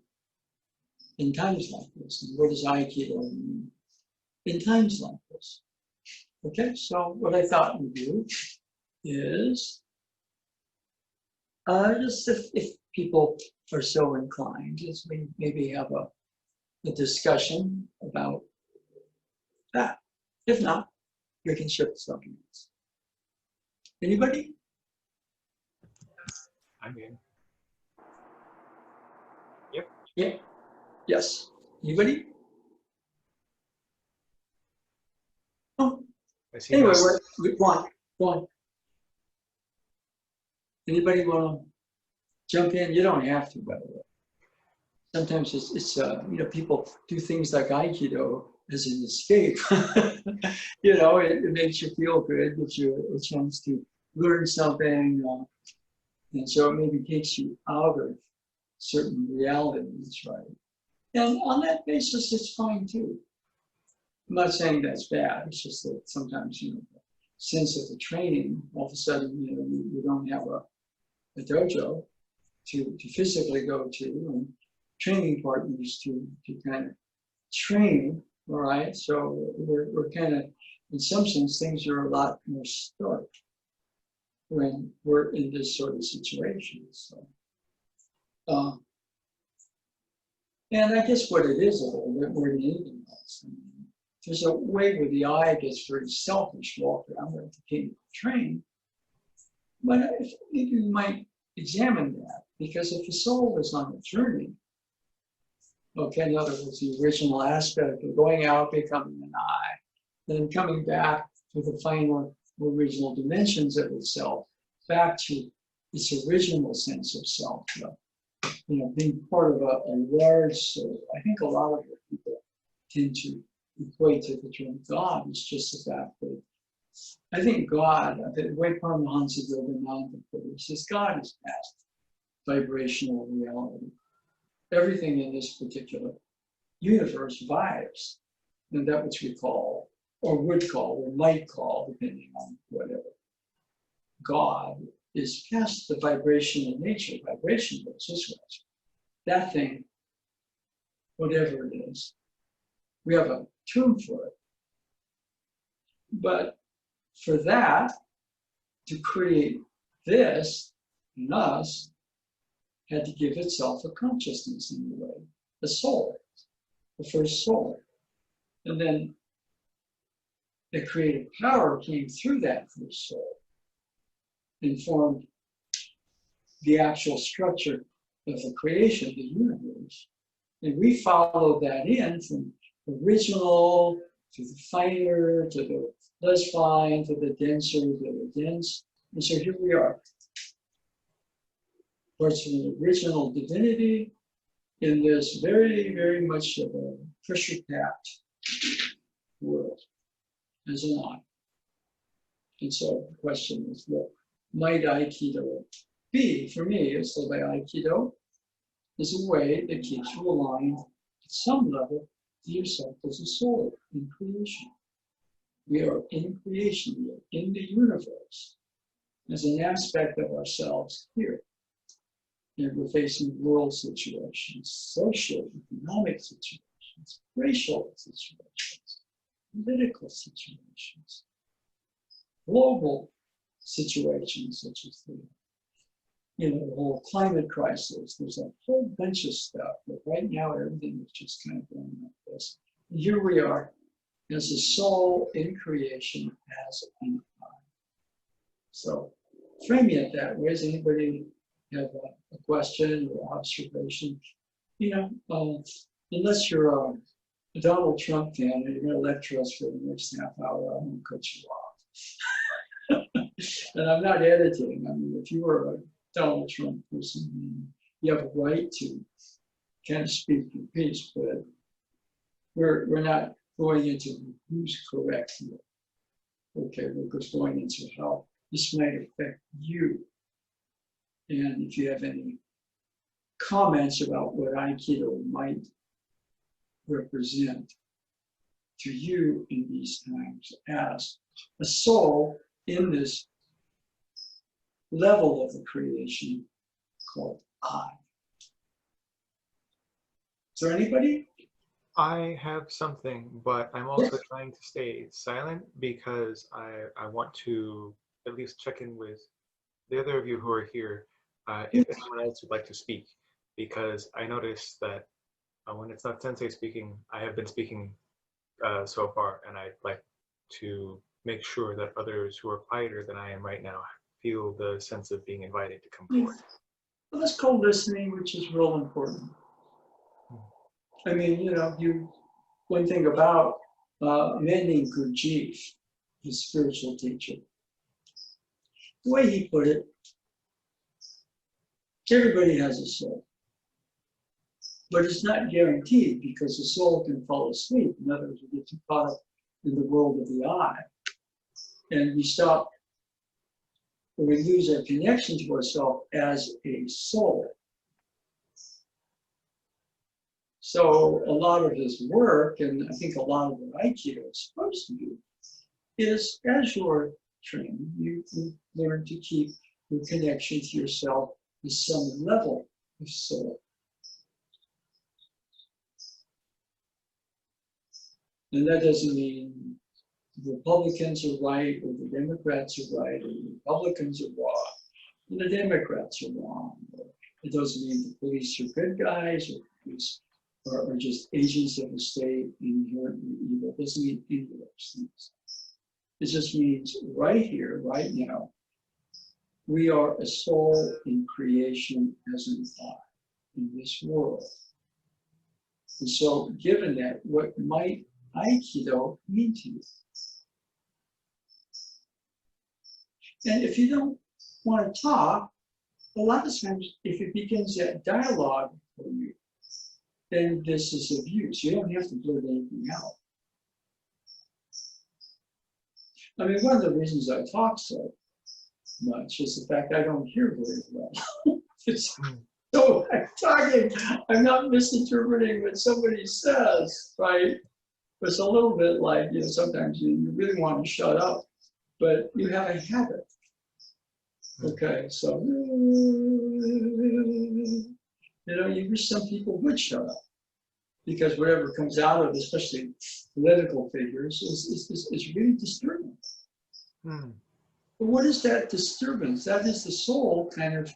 in times like this? And what does Aikido mean in times like this? Okay, so what I thought we'd do is just if people are so inclined, is we maybe have a discussion about that. If not, we can shift something else. Anybody? I'm in. Yeah. Yes. Anybody? Oh. Anyway, go on. Anybody want to jump in? You don't have to, by the way. Sometimes it's you know, people do things like Aikido as an escape. You know, it makes you feel good, gives you a chance to learn something, and so it maybe takes you out of certain realities, right? And on that basis, it's fine too. I'm not saying that's bad. It's just that sometimes, you know, the sense of the training, all of a sudden, you know, you don't have a dojo to physically go to, and training partners to kind of trained, all right? So we're kind of, in some sense, things are a lot more stark when we're in this sort of situation. So, and I guess what it is a little bit more than anything else. I mean, there's a way where the I gets very selfish, walk around with the king train. But if you might examine that, because if the soul is on a journey, okay, in other words, the original aspect of going out, becoming an I, then coming back to the final original dimensions of itself, back to its original sense of self, being part of a large soul. I think a lot of people tend to equate to the term God. It's just the fact that I think God, the way Paramahansa Yogananda put it, says God is past vibrational reality. Everything in this particular universe vibes, and that which we call, or would call, or might call, depending on whatever, God is past the vibrational nature. Vibration goes this way. That thing, whatever it is, we have a term for it. But for that to create this in us, had to give itself a consciousness in a way, a soul, the first soul. And then the creative power came through that first soul and formed the actual structure of the creation of the universe. And we followed that in from original to the finer, to the less fine, to the denser, to the dense. And so here we are. Parts of the original divinity in this very, very much of a pressure-packed world as an I. And so the question is, what might Aikido be? For me, it's the way Aikido is a way that keeps you aligned at some level to yourself as a soul in creation. We are in creation, we are in the universe as an aspect of ourselves here. And we're facing world situations, social, economic situations, racial situations, political situations, global situations such as the whole climate crisis. There's a whole bunch of stuff, but right now everything is just kind of going like this. And here we are as a soul in creation as an I. So framing it that way, does anybody have a question or observation? Unless you're a Donald Trump fan and you're going to lecture us for the next half hour, I'm going to cut you off. And I'm not editing. I mean, if you are a Donald Trump person, you have a right to kind of speak your piece, but we're not going into who's correct here. Okay, we're just going into how this might affect you. And if you have any comments about what Aikido might represent to you in these times as a soul in this level of the creation called I. Is there anybody? I have something, but I'm also trying to stay silent because I want to at least check in with the other of you who are here if anyone else would like to speak, because I noticed that when it's not Sensei speaking, I have been speaking so far, and I'd like to make sure that others who are quieter than I am right now feel the sense of being invited to come forward. Well, that's called listening, which is real important. I mean, one thing about Mending Gurdjieff, his spiritual teacher, the way he put it, everybody has a soul. But it's not guaranteed because the soul can fall asleep. In other words, we get too caught up in the world of the I. And we stop, or we lose our connection to ourselves as a soul. So a lot of his work, and I think a lot of what Aikido is supposed to do, is as you're training, you learn to keep your connection to yourself at some level of soul. And that doesn't mean the Republicans are right or the Democrats are right or the Republicans are wrong and the Democrats are wrong. It doesn't mean the police are good guys or the police are just agents of the state and inherently evil. It doesn't mean any of those things. It just means right here, right now, we are a soul in creation as an I in this world. And so given that, what might Aikido mean to you? And if you don't want to talk, a lot of times, if it begins that dialogue for you, then this is of use. You don't have to blurt anything out. I mean, one of the reasons I talk so much is the fact I don't hear very well. So I'm talking, I'm not misinterpreting what somebody says, right? It's a little bit like, sometimes you really want to shut up, but you have a habit. Okay, so, you wish some people would shut up because whatever comes out of, especially political figures, is really disturbing. But what is that disturbance? That is the soul kind of,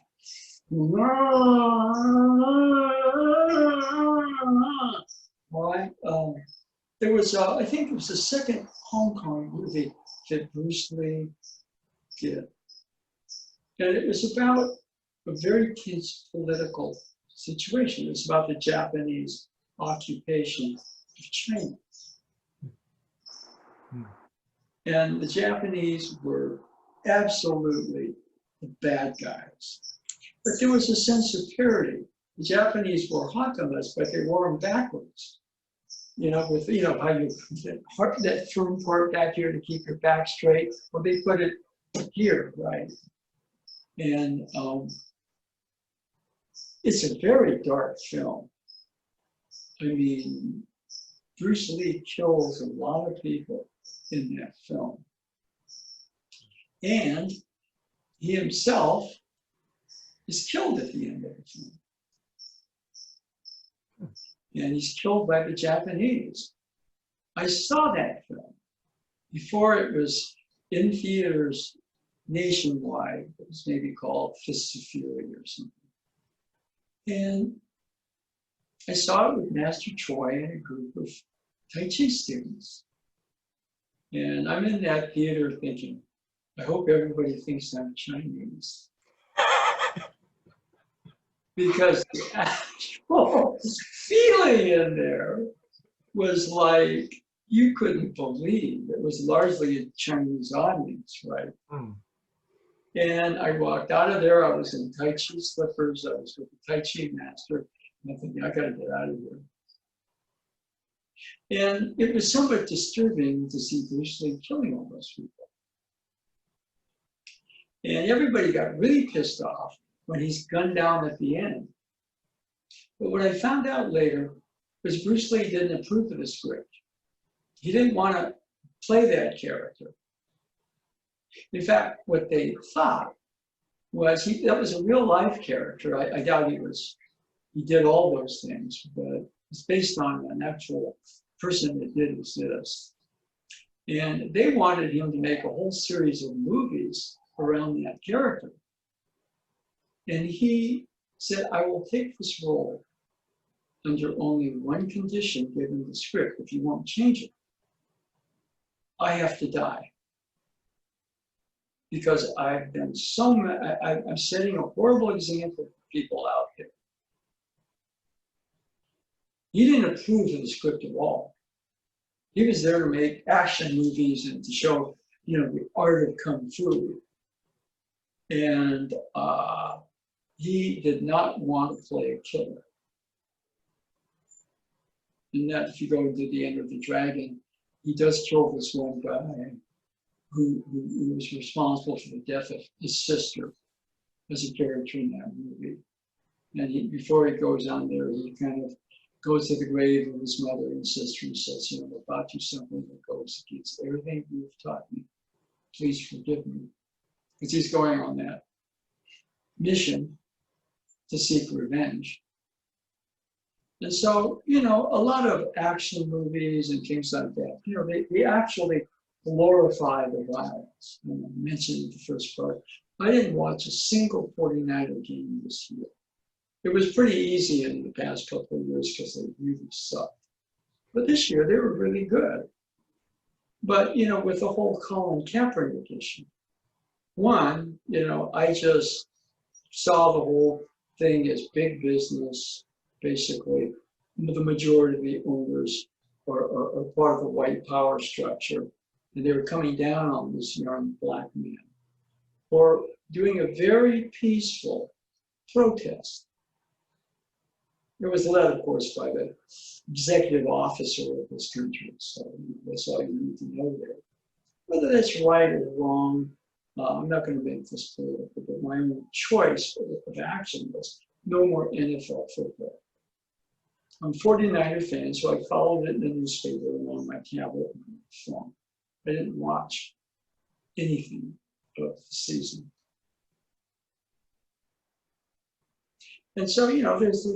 right? There was, I think it was the second Hong Kong movie that Bruce Lee did. And it was about a very tense political situation. It's about the Japanese occupation of China. And the Japanese were absolutely the bad guys. But there was a sense of parity. The Japanese wore hakamas, but they wore them backwards. With how you that firm part back here to keep your back straight. Well, they put it here, right? And it's a very dark film. I mean, Bruce Lee kills a lot of people in that film. And he himself is killed at the end of the film. And he's killed by the Japanese. I saw that film before it was in theaters nationwide. It was maybe called Fists of Fury or something. And I saw it with Master Choi and a group of Tai Chi students. And I'm in that theater thinking, I hope everybody thinks I'm Chinese. Because the actual feeling in there was like, you couldn't believe. It was largely a Chinese audience, right? And I walked out of there, I was in Tai Chi slippers, I was with the Tai Chi master, and I think, I gotta get out of here. And it was somewhat disturbing to see Bruce Lee killing all those people. And everybody got really pissed off when he's gunned down at the end. But what I found out later was Bruce Lee didn't approve of the script. He didn't want to play that character. In fact, what they thought was that was a real life character. I doubt he did all those things, but it's based on an actual person that did exist. And they wanted him to make a whole series of movies around that character. And he said, I will take this role under only one condition given the script. If you won't change it, I have to die. Because I've been I'm setting a horrible example for people out there. He didn't approve of the script at all. He was there to make action movies and to show, the art of Kung Fu. And he did not want to play a killer. And that if you go into the End of the Dragon, he does kill this one guy who was responsible for the death of his sister as a character in that movie. And before he goes on there, he kind of goes to the grave of his mother and sister and says, I brought you something that goes against everything you've taught me. Please forgive me. Because he's going on that mission to seek revenge. And so, you know, a lot of action movies and things like that, you know, they actually glorify the violence. And I mentioned in the first part, I didn't watch a single 49er game this year. It was pretty easy in the past couple of years because they really sucked. But this year, they were really good. But, you know, with the whole Colin Kaepernick issue, one, you know, I just saw the whole thing as big business, basically. The majority of the owners are part of the white power structure, and they were coming down on this young black man for doing a very peaceful protest. It was led, of course, by the executive officer of this country, so that's all you need to know there. Whether that's right or wrong, I'm not going to make this political, but my own choice of action was no more NFL football. I'm a 49er fan, so I followed it in the newspaper and on my tablet and my phone. I didn't watch anything of the season. And so, you know, there's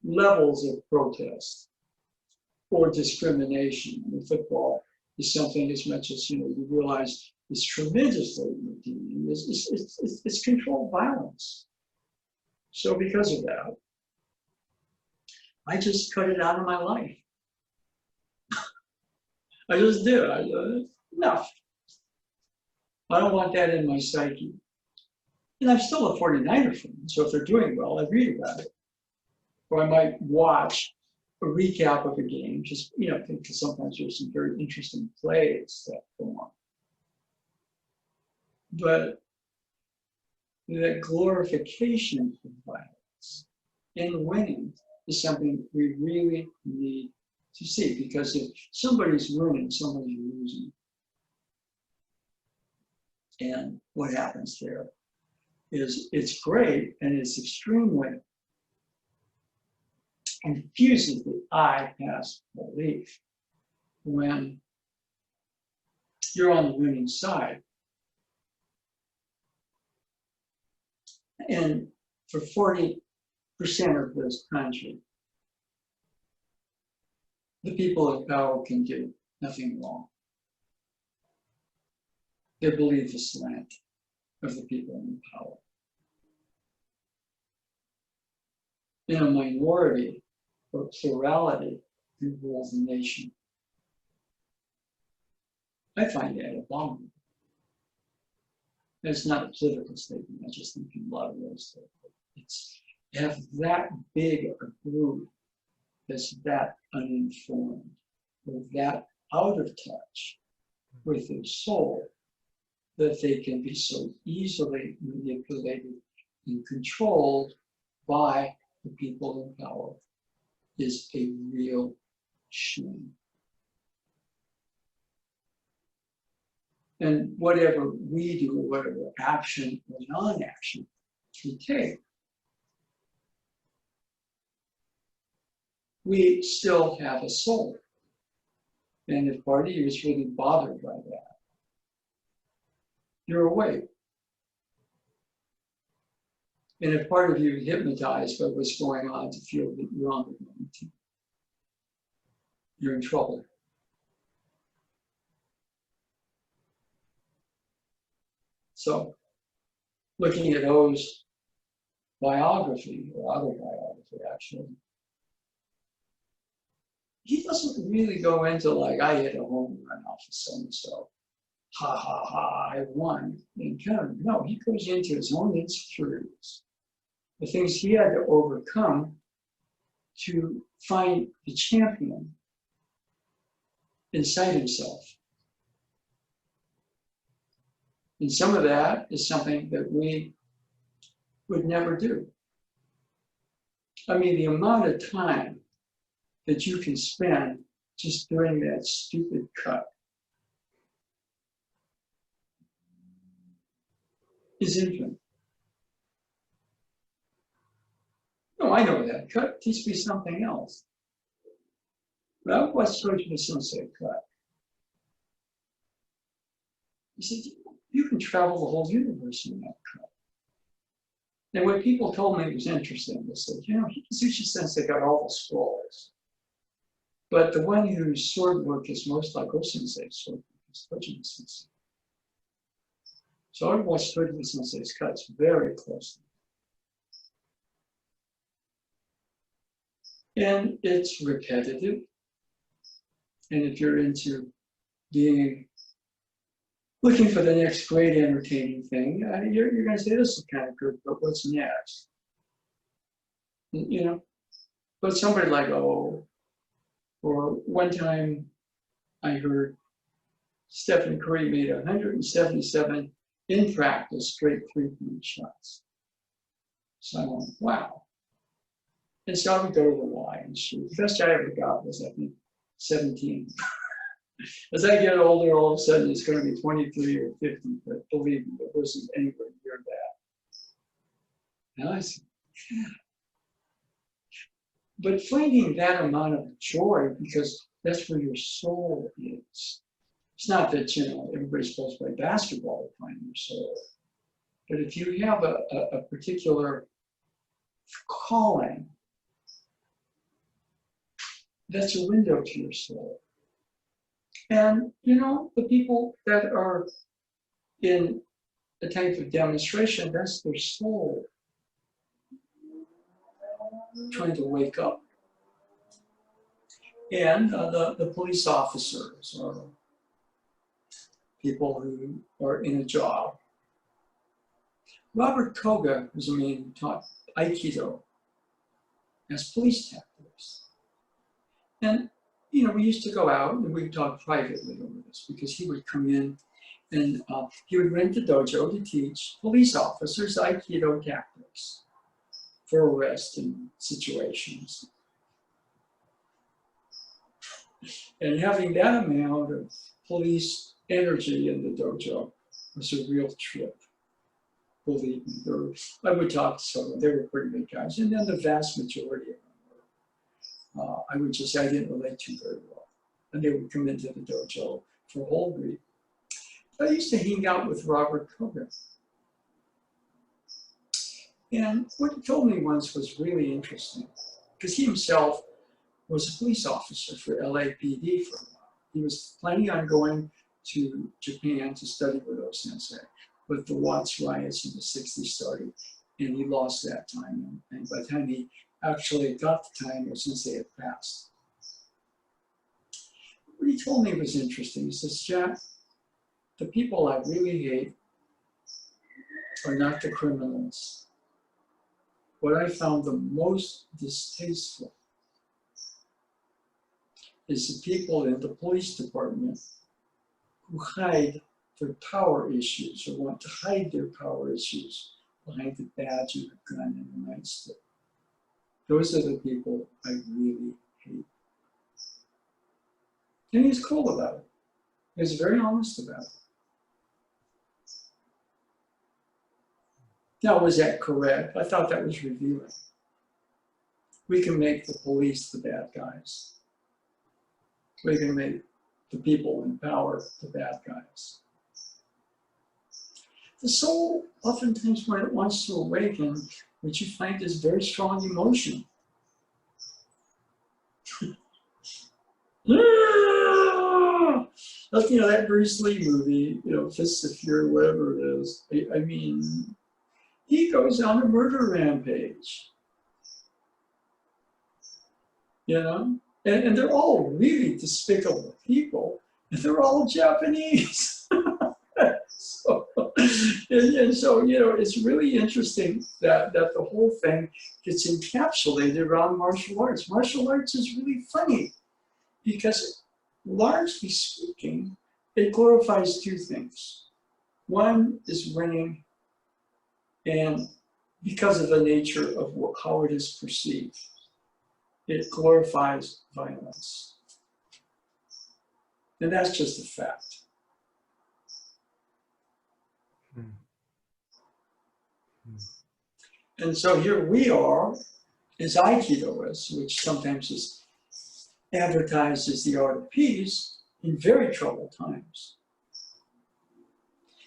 levels of protest or discrimination. I mean, football is something as much as, you know, you realize is tremendously redeeming. It's controlled violence. So because of that, I just cut it out of my life. I just did. Enough. I don't want that in my psyche. And I'm still a 49er fan, so if they're doing well, I read about it. Or I might watch a recap of a game, just, you know, because sometimes there's some very interesting plays that go on. But the glorification of violence and winning is something we really need to see, because if somebody's winning, somebody's losing. And what happens there is it's great and it's extremely infuses the I past belief when you're on the winning side. And for 40% of this country, the people in power can do nothing wrong. They believe the slant of the people in power. In a minority or plurality can rule the nation. I find that abominable. It's not a political statement. I just think in a lot of ways it's have that big a group that's that uninformed or that out of touch with their soul that they can be so easily manipulated and controlled by the people in power is a real shame. And whatever we do, whatever action or non-action we take, we still have a soul. And if part of you is really bothered by that, you're awake. And if part of you is hypnotized by what's going on to feel that you're on the wrong team, you're in trouble. So, looking at O's biography, or autobiography actually, he doesn't really go into like, I hit a home run off of so-and-so. Ha ha ha, I won. And kind of, no, he goes into his own insecurities, the things he had to overcome to find the champion inside himself. And some of that is something that we would never do. I mean, the amount of time that you can spend just doing that stupid cut is infinite. No, I know that cut. Teach me something else. But I watched George Masson cut. He said, you can travel the whole universe in that cut. And what people told me was interesting. They said, you know, Hikazushi Sensei got all the scrolls, but the one whose sword work is most like O-sensei's sword work is Tojima Sensei. So I watched Tojima Sensei's cuts very closely. And it's repetitive. And if you're into looking for the next great entertaining thing, you're going to say, this is kind of good, but what's next? You know, but somebody like, oh, or one time I heard Stephen Curry made 177 in practice straight 3-point shots. So I went, wow. And so I would go to the Y and shoot. The best I ever got was, I think, 17. As I get older, all of a sudden it's going to be 23 or 50, but believe me, it wasn't anywhere near that. And I said, yeah. But finding that amount of joy, because that's where your soul is. It's not that, you know, everybody's supposed to play basketball to find your soul. But if you have a particular calling, that's a window to your soul. And, you know, the people that are in a type of demonstration, that's their soul trying to wake up. And the police officers or people who are in a job. Robert Koga was a man who taught Aikido as police tactics. And, you know, we used to go out and we'd talk privately over this because he would come in and he would rent the dojo to teach police officers Aikido tactics for arrest in situations. And having that amount of police energy in the dojo was a real trip. Believe me, I would talk to someone, they were pretty good guys. And then the vast majority of them were, I would just say I didn't relate to very well. And they would come into the dojo for a whole week. I used to hang out with Robert Koga. And what he told me once was really interesting, because he himself was a police officer for LAPD for a while. He was planning on going to Japan to study with O-sensei, but the Watts riots in the 60s started, and he lost that time. And by the time he actually got the time, O-sensei had passed. What he told me was interesting. He says, Jack, the people I really hate are not the criminals. What I found the most distasteful is the people in the police department who hide their power issues or want to hide their power issues behind the badge and the gun and the nightstick. Those are the people I really hate. And he was cool about it. He was very honest about it. Now, was that correct? I thought that was revealing. We can make the police the bad guys. We can make the people in power the bad guys. The soul, oftentimes when it wants to awaken, what you find is very strong emotion. That's, you know, that Bruce Lee movie, you know, Fists of Fury, whatever it is. I mean, he goes on a murder rampage. You know? And they're all really despicable people, and they're all Japanese. And so, you know, it's really interesting that the whole thing gets encapsulated around martial arts. Martial arts is really funny because, largely speaking, it glorifies two things. One is winning, and because of the nature of how it is perceived, it glorifies violence. And that's just a fact. And so here we are as Aikidoists, which sometimes is advertised as the art of peace, in very troubled times.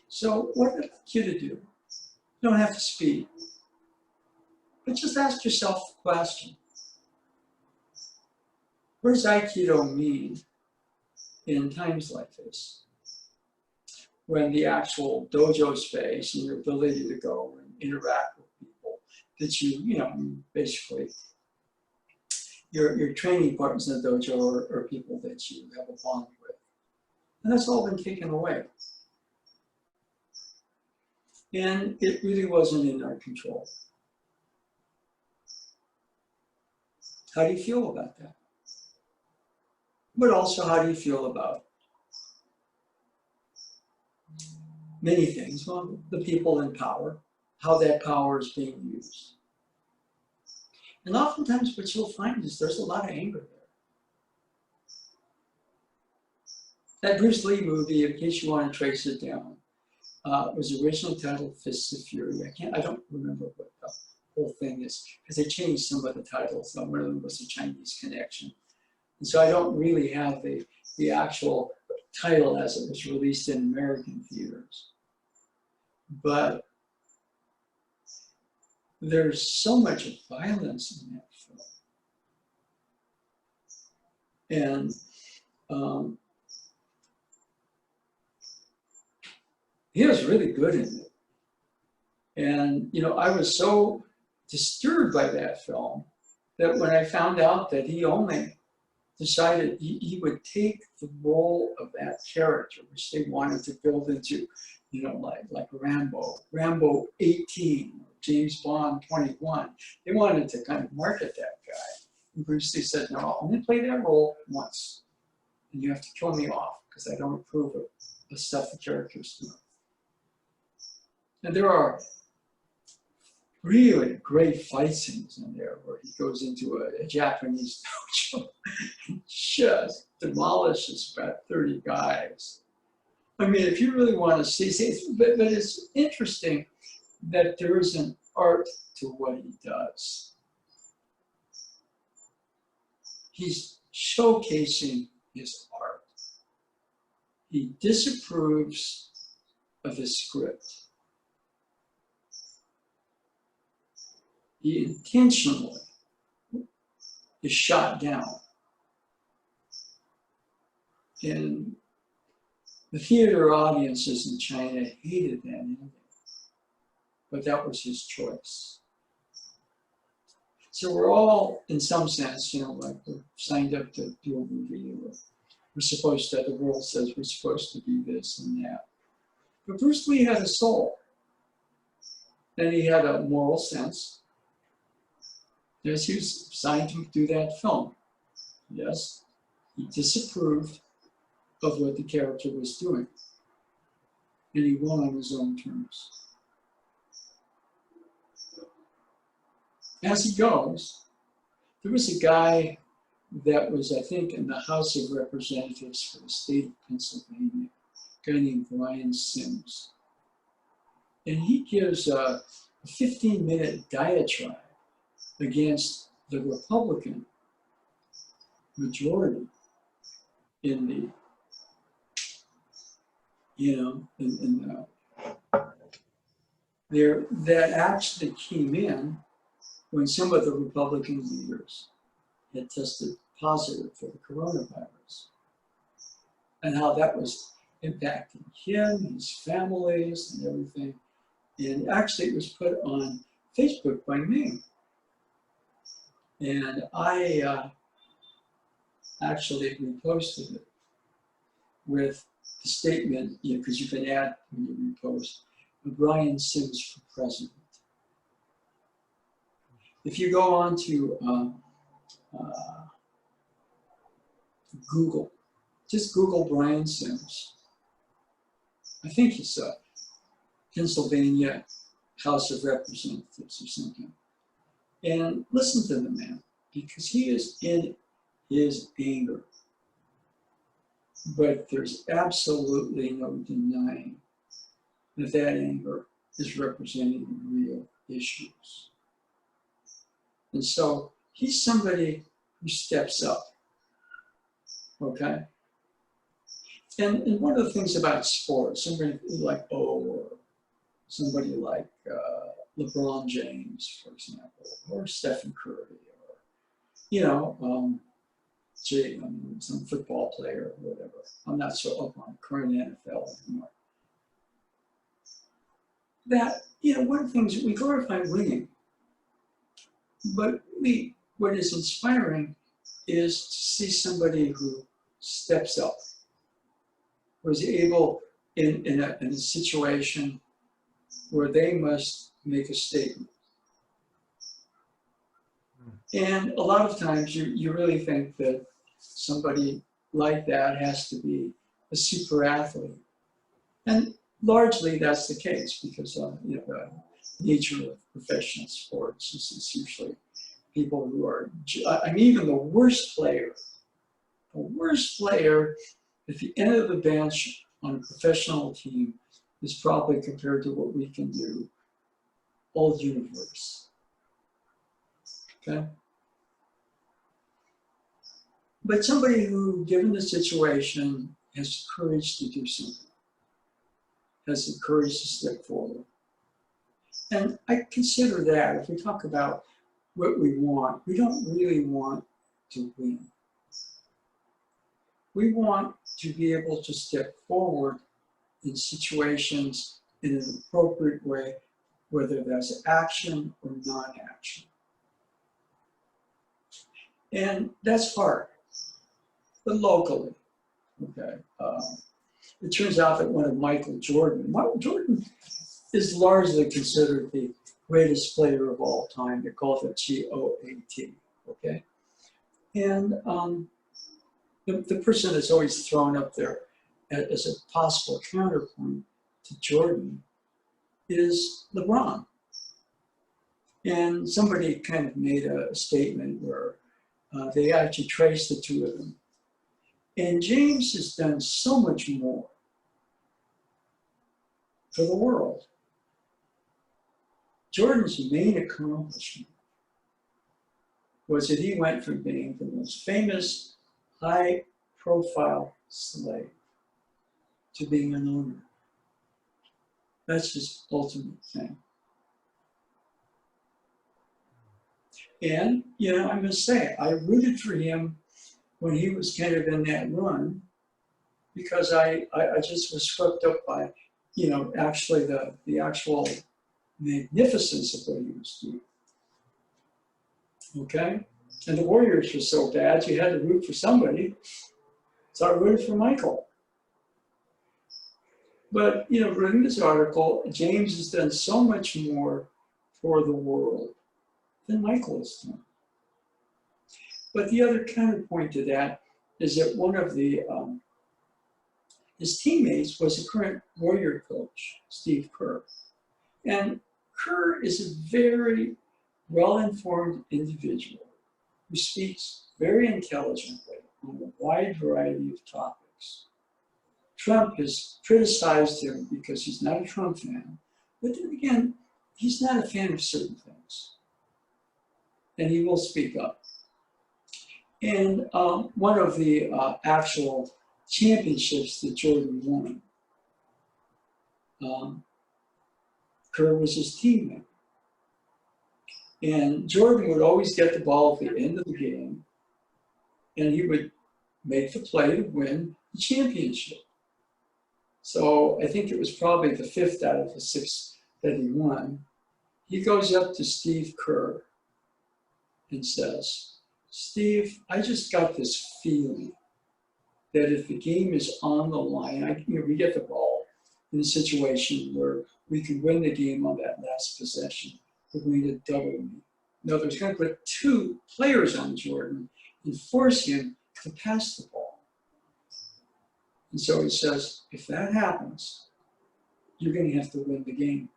So what I'd like you to do, you don't have to speak, But just ask yourself the question, what does Aikido mean in times like this? When the actual dojo space and your ability to go and interact with people that basically your training partners in the dojo are people that you have a bond with. And that's all been taken away. And it really wasn't in our control. How do you feel about that? But also, how do you feel about many things? Well, the people in power, how that power is being used. And oftentimes what you'll find is there's a lot of anger there. That Bruce Lee movie, in case you want to trace it down, was originally titled Fists of Fury. I don't remember what the whole thing is, because they changed some of the titles. One of them was a Chinese connection. And so I don't really have the actual title as it was released in American theaters. But there's so much violence in that film. And he was really good in it. And, I was so disturbed by that film that when I found out that he only decided he would take the role of that character, which they wanted to build into, like Rambo 18, James Bond 21. They wanted to kind of market that guy. And Bruce Lee said, no, I'll only play that role once. And you have to kill me off because I don't approve of the stuff the characters do. And there are really great fight scenes in there where he goes into a Japanese dojo and just demolishes about 30 guys. I mean, if you really want to see, but it's interesting that there is an art to what he does. He's showcasing his art. He disapproves of his script. He intentionally is shot down. And the theater audiences in China hated that ending, but that was his choice. So we're all, in some sense, like we're signed up to do a movie. We're supposed to, the world says we're supposed to do this and that. But Bruce Lee had a soul. And he had a moral sense. Yes, he was signed to do that film. Yes, he disapproved of what the character was doing. And he won on his own terms. As he goes, there was a guy that was, I think, in the House of Representatives for the state of Pennsylvania, a guy named Brian Sims. And he gives a 15-minute diatribe against the Republican majority in that actually came in when some of the Republican leaders had tested positive for the coronavirus, and how that was impacting him, his families, and everything. And actually, it was put on Facebook by me. And I actually reposted it with the statement, because you can add when you repost, Brian Sims for president. If you go on to Google, just Google Brian Sims. I think he's a Pennsylvania House of Representatives or something. And listen to the man, because he is in his anger. But there's absolutely no denying that that anger is representing real issues. And so he's somebody who steps up, okay? And one of the things about sports, somebody like or somebody like, LeBron James, for example, or Stephen Curry, or, you know, some football player or whatever. I'm not so up on current NFL anymore. That, you know, one of the things, we glorify winning, but what is inspiring is to see somebody who steps up, was able in a situation where they must make a statement. And a lot of times you really think that somebody like that has to be a super athlete. And largely that's the case because you know, the nature of professional sports is it's usually people who are, I mean, even the worst player at the end of the bench on a professional team is probably compared to what we can do all universe. Okay? But somebody who, given the situation, has the courage to do something, has the courage to step forward. And I consider that, if we talk about what we want, we don't really want to win. We want to be able to step forward in situations in an appropriate way, whether that's action or non-action. And that's hard, but locally, okay? It turns out that one of Michael Jordan is largely considered the greatest player of all time. They call it GOAT, okay? And the person that's always thrown up there as a possible counterpoint to Jordan is LeBron. And somebody kind of made a statement where they actually traced the two of them. And James has done so much more for the world. Jordan's main accomplishment was that he went from being the most famous, high-profile slave to being an owner. That's his ultimate thing. And, you know, I must say, I rooted for him when he was kind of in that run because I just was swept up by, you know, actually the actual magnificence of what he was doing. Okay? And the Warriors were so bad, you had to root for somebody. So I rooted for Michael. But, you know, reading this article, James has done so much more for the world than Michael has done. But the other counterpoint to that is that one of his teammates was the current Warrior coach, Steve Kerr. And Kerr is a very well-informed individual who speaks very intelligently on a wide variety of topics. Trump has criticized him because he's not a Trump fan, but then again, he's not a fan of certain things. And he will speak up. And one of the actual championships that Jordan won, Kerr was his teammate. And Jordan would always get the ball at the end of the game, and he would make the play to win the championship. So I think it was probably the 5th out of the 6 that he won. He goes up to Steve Kerr and says, Steve, I just got this feeling that if the game is on the line, we get the ball in a situation where we can win the game on that last possession. We're going to double me. In other words, going to put 2 players on Jordan and force him to pass the ball. And so he says, if that happens, you're going to have to win the game.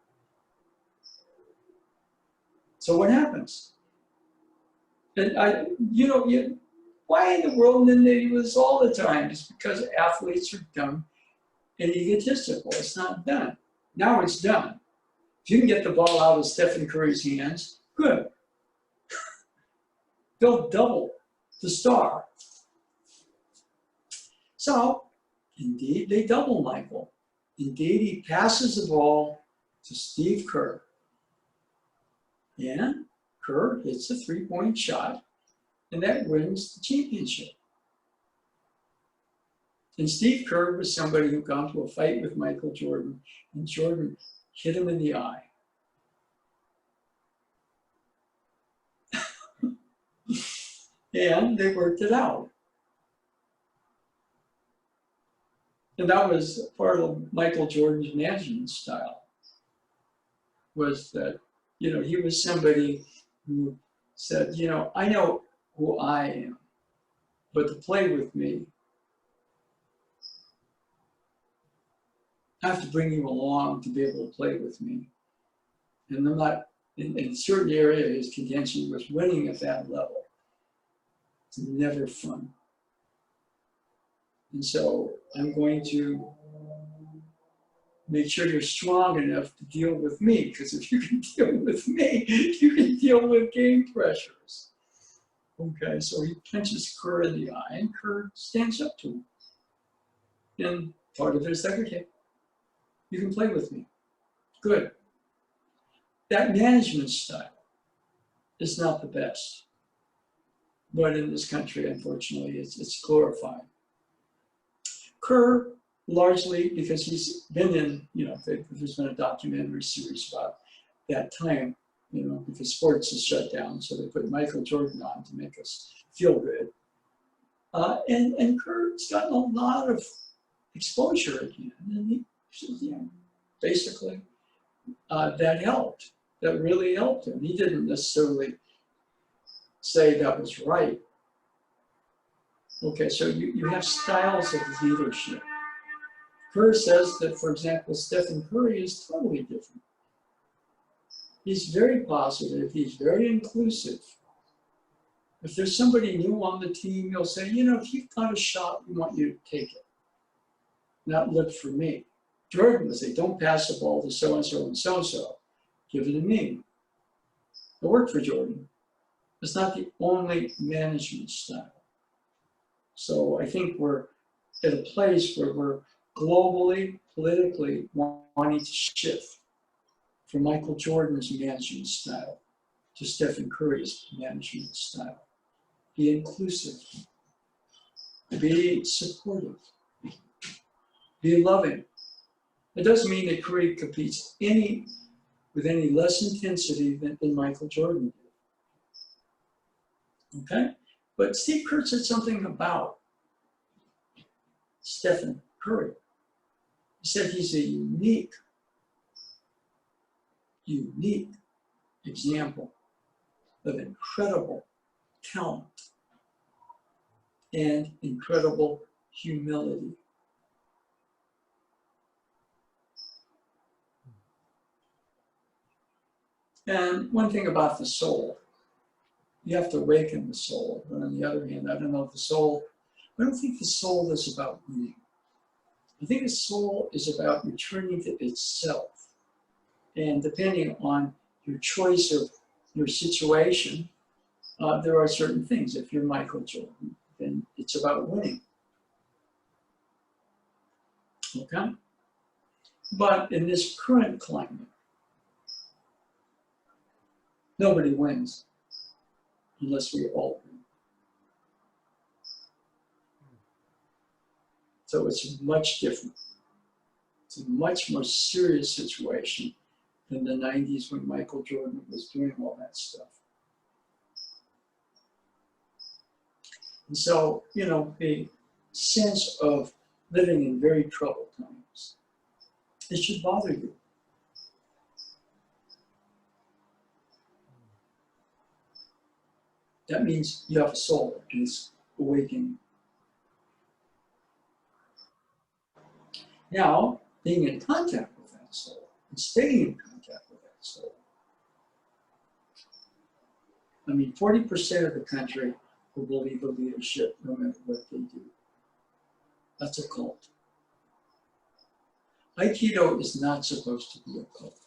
So what happens? And why in the world didn't they do this all the time? Just because athletes are dumb and egotistical. It's not done. Now it's done. If you can get the ball out of Stephen Curry's hands, good. They'll double the star. So, indeed, they double Michael. Indeed, he passes the ball to Steve Kerr. And Kerr hits a three-point shot, and that wins the championship. And Steve Kerr was somebody who got into a fight with Michael Jordan, and Jordan hit him in the eye. And they worked it out. And that was part of Michael Jordan's management style, was that, you know, he was somebody who said, you know, I know who I am, but to play with me, I have to bring you along to be able to play with me. And I'm not, in a certain area, his contention was winning at that level. It's never fun. And so I'm going to make sure you're strong enough to deal with me, because if you can deal with me, you can deal with game pressures. Okay, so he punches Kerr in the eye, and Kerr stands up to him. And part of it is like, okay, you can play with me. Good. That management style is not the best. But in this country, unfortunately, it's glorified. Kerr, largely because he's been in, you know, there's been a documentary series about that time, you know, because sports is shut down, so they put Michael Jordan on to make us feel good. And Kerr's gotten a lot of exposure again, and he, you know, basically that helped. That really helped him. He didn't necessarily say that was right. Okay, so you have styles of leadership. Kerr says that, for example, Stephen Curry is totally different. He's very positive, he's very inclusive. If there's somebody new on the team, he'll say, you know, if you've got a shot, we want you to take it, not look for me. Jordan would say, don't pass the ball to so-and-so and so-and-so, give it to me. It worked for Jordan. It's not the only management style. So I think we're at a place where we're globally, politically wanting to shift from Michael Jordan's management style to Stephen Curry's management style. Be inclusive, be supportive, be loving. It doesn't mean that Curry competes with any less intensity than Michael Jordan did. Okay? But Steve Kerr said something about Stephen Curry. He said he's a unique example of incredible talent and incredible humility. And one thing about the soul, you have to awaken the soul. But on the other hand, I don't think the soul is about winning. I think the soul is about returning to itself. And depending on your choice of your situation, there are certain things. If you're Michael Jordan, then it's about winning. Okay? But in this current climate, nobody wins unless we all win. So it's much different. It's a much more serious situation than the 90s when Michael Jordan was doing all that stuff. And so, you know, the sense of living in very troubled times, it should bother you. That means you have a soul and it's awakening. Now, being in contact with that soul and staying in contact with that soul. I mean, 40% of the country will believe in leadership no matter what they do. That's a cult. Aikido is not supposed to be a cult.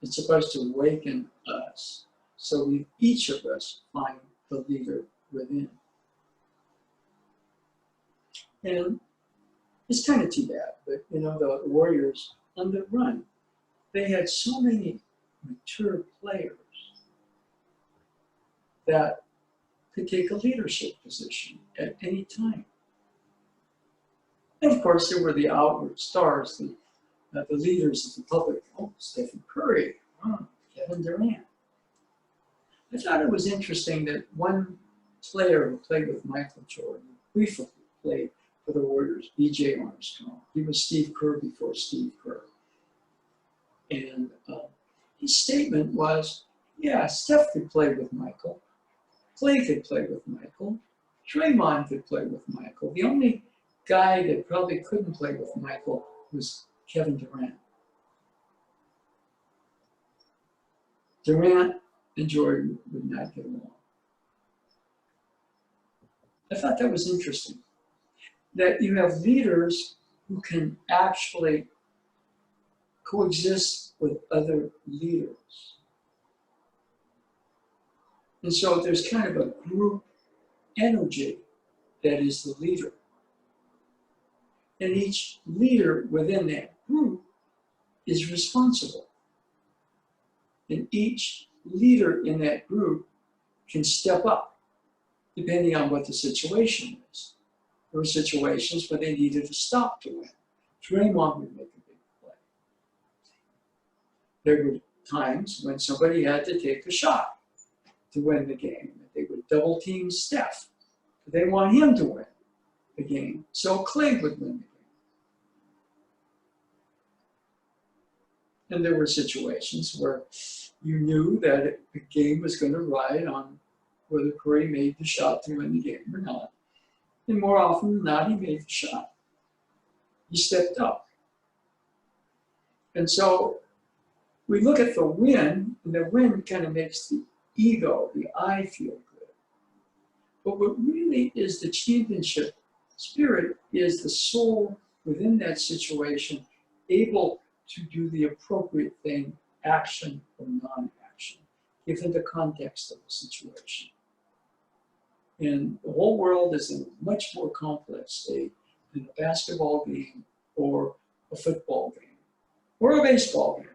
It's supposed to awaken us so we, each of us, find the leader within. And it's kind of too bad, but you know, the warriors on the run, they had so many mature players that could take a leadership position at any time. And of course, there were the outward stars, the leaders of the public. Oh, Stephen Curry, oh, Kevin Durant. I thought it was interesting that one player who played with Michael Jordan briefly played for the Warriors, B.J. Armstrong. He was Steve Kerr before Steve Kerr. And his statement was, yeah, Steph could play with Michael. Clay could play with Michael. Draymond could play with Michael. The only guy that probably couldn't play with Michael was Kevin Durant. Durant and Jordan would not get along. I thought that was interesting, that you have leaders who can actually coexist with other leaders. And so there's kind of a group energy that is the leader. And each leader within that group is responsible. And each leader in that group can step up, depending on what the situation is. There were situations where they needed to stop to win. Draymond would make a big play. There were times when somebody had to take a shot to win the game. They would double team Steph. They want him to win the game, so Clay would win the game. And there were situations where you knew that the game was going to ride on whether Curry made the shot to win the game or not. And more often than not, he made the shot. He stepped up. And so we look at the win, and the win kind of makes the ego, the I feel good. But what really is the championship spirit is the soul within that situation able to do the appropriate thing, action or non-action, given the context of the situation. And the whole world is in a much more complex state than a basketball game or a football game or a baseball game.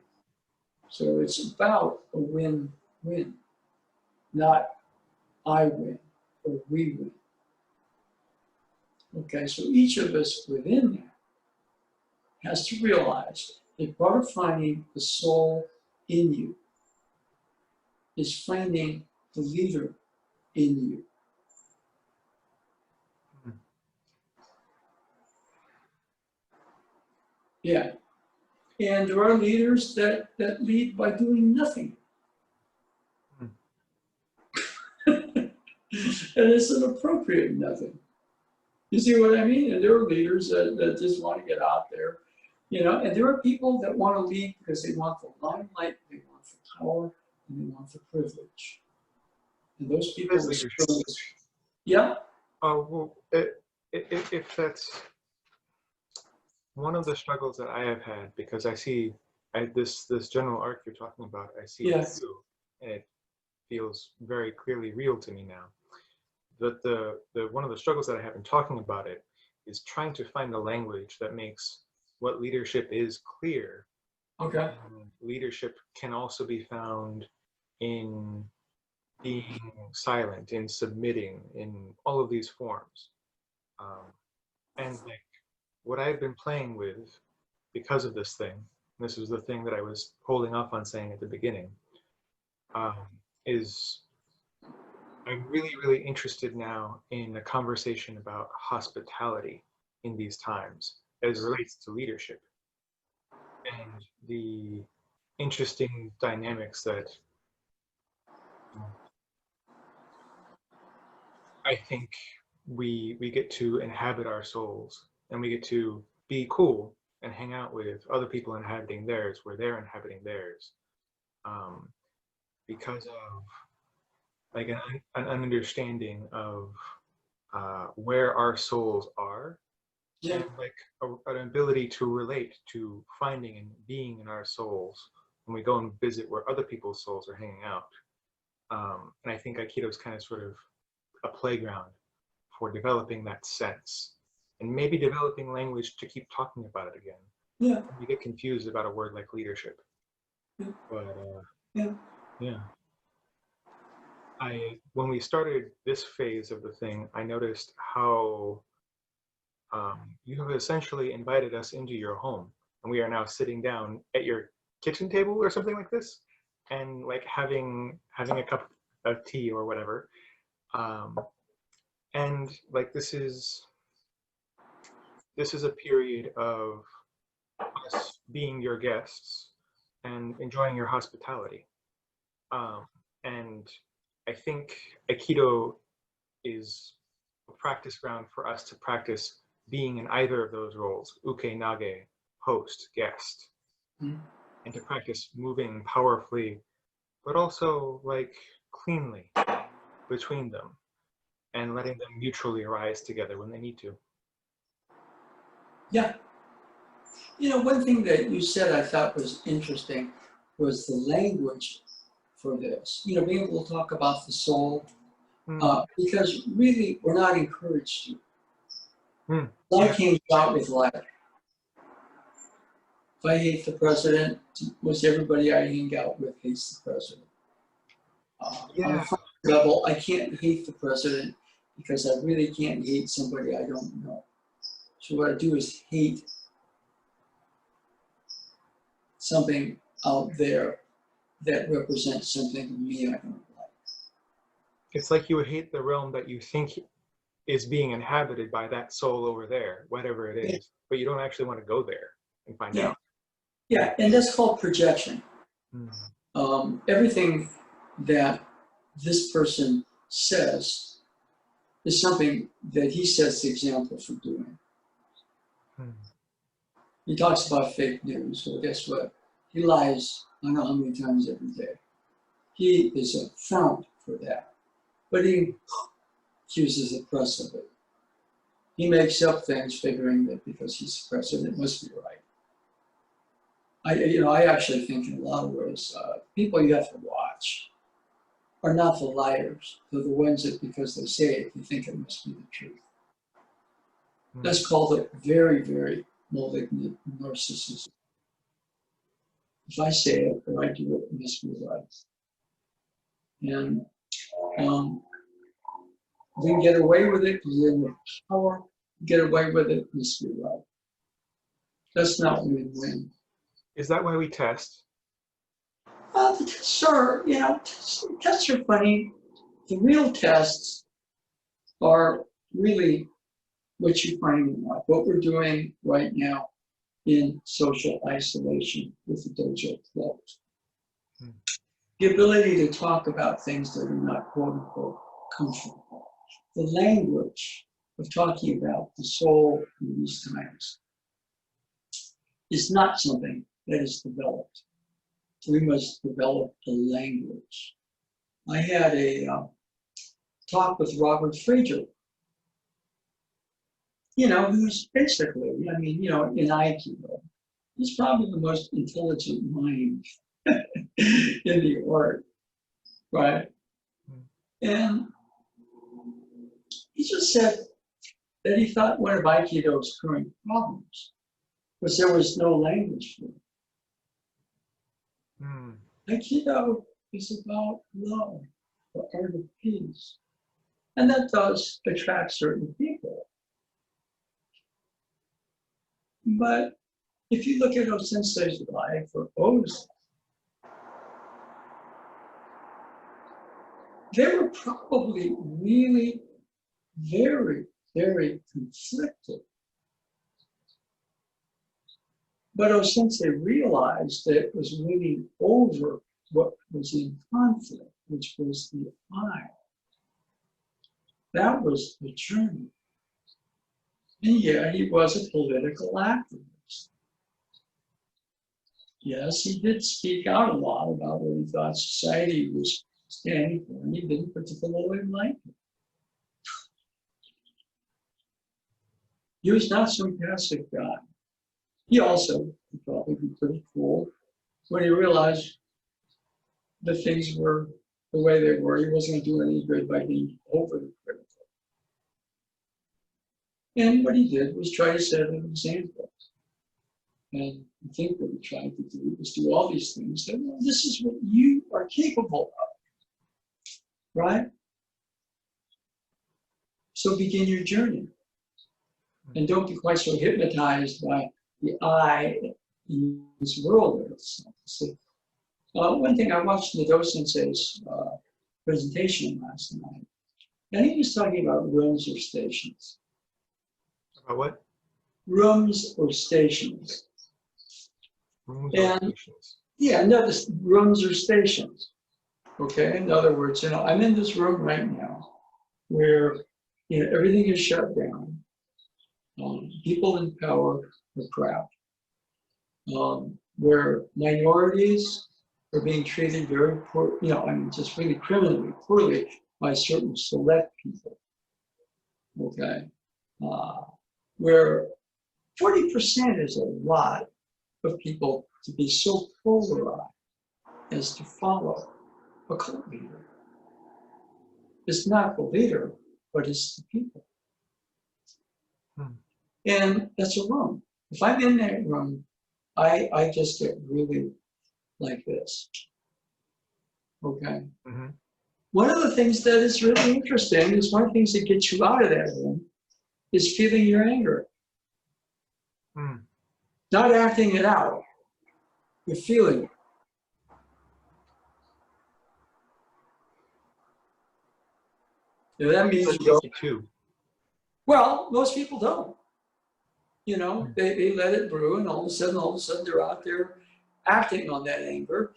So it's about a win-win, not I win or we win. Okay, so each of us within that has to realize that part of finding the soul in you is finding the leader in you. Yeah. And there are leaders that lead by doing nothing. And it's an appropriate nothing. You see what I mean? And there are leaders that just want to get out there, you know, and there are people that want to lead because they want the limelight, they want the power, and they want the privilege. And those people are yeah? Well, if that's one of the struggles that I have had, because I see this general arc you're talking about, I see it too, and it feels very clearly real to me now. That the one of the struggles that I have in talking about it is trying to find a language that makes what leadership is clear. Okay. And leadership can also be found in being silent, in submitting, in all of these forms. And like what I've been playing with because of this thing, this is the thing that I was holding off on saying at the beginning, is I'm really, really interested now in a conversation about hospitality in these times as it relates to leadership and the interesting dynamics that I think we get to inhabit our souls, and we get to be cool and hang out with other people inhabiting theirs where they're inhabiting theirs, because of like an understanding of where our souls are, and like an ability to relate to finding and being in our souls when we go and visit where other people's souls are hanging out. And I think Aikido is kind of sort of a playground for developing that sense, and maybe developing language to keep talking about it again. Yeah. You get confused about a word like leadership. But Yeah. Yeah. When we started this phase of the thing, I noticed how you have essentially invited us into your home, and we are now sitting down at your kitchen table or something like this, and like having a cup of tea or whatever. Um, and like this is a period of us being your guests and enjoying your hospitality. Um, and I think Aikido is a practice ground for us to practice being in either of those roles, uke nage, host, guest, Mm. and to practice moving powerfully, but also like cleanly between them and letting them mutually arise together when they need to. Yeah. You know, one thing that you said I thought was interesting was the language for this. You know, being able to talk about the soul, Mm, because really we're not encouraged to. mm, I yeah, came out with like, if I hate the president, most everybody I hang out with hates the president. On a yeah, fun level, I can't hate the president because I really can't hate somebody I don't know. So what I do is hate something out there that represents something to me I don't like. it's like you hate the realm that you think is being inhabited by that soul over there, whatever it Yeah, is, but you don't actually want to go there and find yeah, out. yeah, and that's called projection. Mm, Everything that this person says is something that he sets the example for doing. mm, He talks about fake news. Well, guess what? He lies, I don't know how many times every day. He is a fount for that. But he accuses the press of it. He makes up things figuring that because he's the president, it must be right. I actually think in a lot of ways, people you have to watch are not the liars. They're the ones that, because they say it, you think it must be the truth. mm. That's called a very, very malignant narcissism. If I say it or I do it, it must be right. And we can get away with it because in the power, get away with it, it must be right. That's not win-win. Is that why we test? The tests are, tests are funny. The real tests are really what you find in life. What we're doing right now in social isolation with the dojo closed. Mm, The ability to talk about things that are not quote unquote comfortable. The language of talking about the soul in these times is not something that is developed. We must develop a language. I had a talk with Robert Fraser, who's basically, in Aikido, he's probably the most intelligent mind in the art, right? mm, And he just said that he thought one of Aikido's current problems was there was no language for it. mm. Aikido is about love, the art of peace. And that does attract certain people. But if you look at Osensei's life or O's, they were probably really very, very conflicted. But Osensei realized that it was really over what was in conflict, which was the I. That was the journey. And yeah, he was a political activist. Yes, he did speak out a lot about what he thought society was standing for, and he didn't particularly like it. He was not some passive guy. He also could probably be pretty cool when he realized that things were the way they were. He wasn't going to do any good by being overly critical. And what he did was try to set an example. And I think what we're trying to do is do all these things. And well, this is what you are capable of, right? So begin your journey. And don't be quite so hypnotized by the I in this world. So, one thing, I watched Nado Sensei's presentation last night, and he was talking about rooms or stations. About what? Rooms or stations. Rooms or And stations. yeah, no, rooms or stations. Okay, in other words, I'm in this room right now where everything is shut down. People in power are crap. Where minorities are being treated very poor, just really criminally poorly by certain select people. Okay, where 40% is a lot of people to be so polarized as to follow a cult leader. It's not the leader, but it's the people. And that's a room. If I'm in that room, I just get really like this. Okay. Mm-hmm. One of the things that is really interesting is one of the things that gets you out of that room is feeling your anger. Not acting it out, but feeling it. That means you go. Well, most people don't. They let it brew, and all of a sudden, they're out there acting on that anger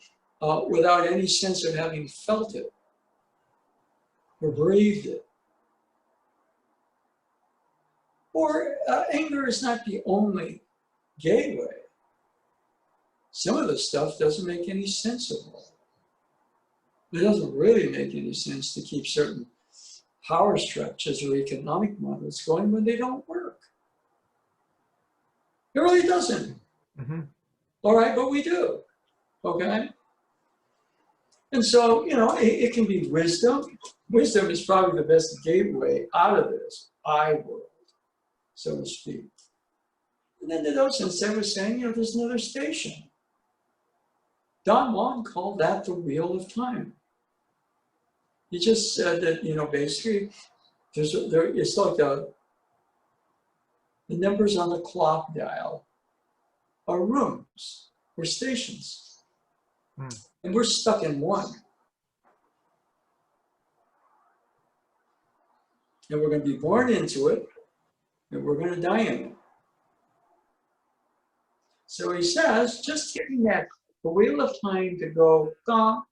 without any sense of having felt it or breathed it. Or anger is not the only gateway. Some of the stuff doesn't make any sense at all. It doesn't really make any sense to keep certain power structures or economic models going when they don't work. It really doesn't. Mm-hmm. All right, but we do. Okay? And so, it can be wisdom. Wisdom is probably the best gateway out of this I world, so to speak. And then the docent was saying, there's another station. Don Juan called that the wheel of time. He just said that, basically, it's like the numbers on the clock dial are rooms or stations. And we're stuck in one. And we're going to be born into it, and we're going to die in it. So he says, just getting the wheel of time to go, gong,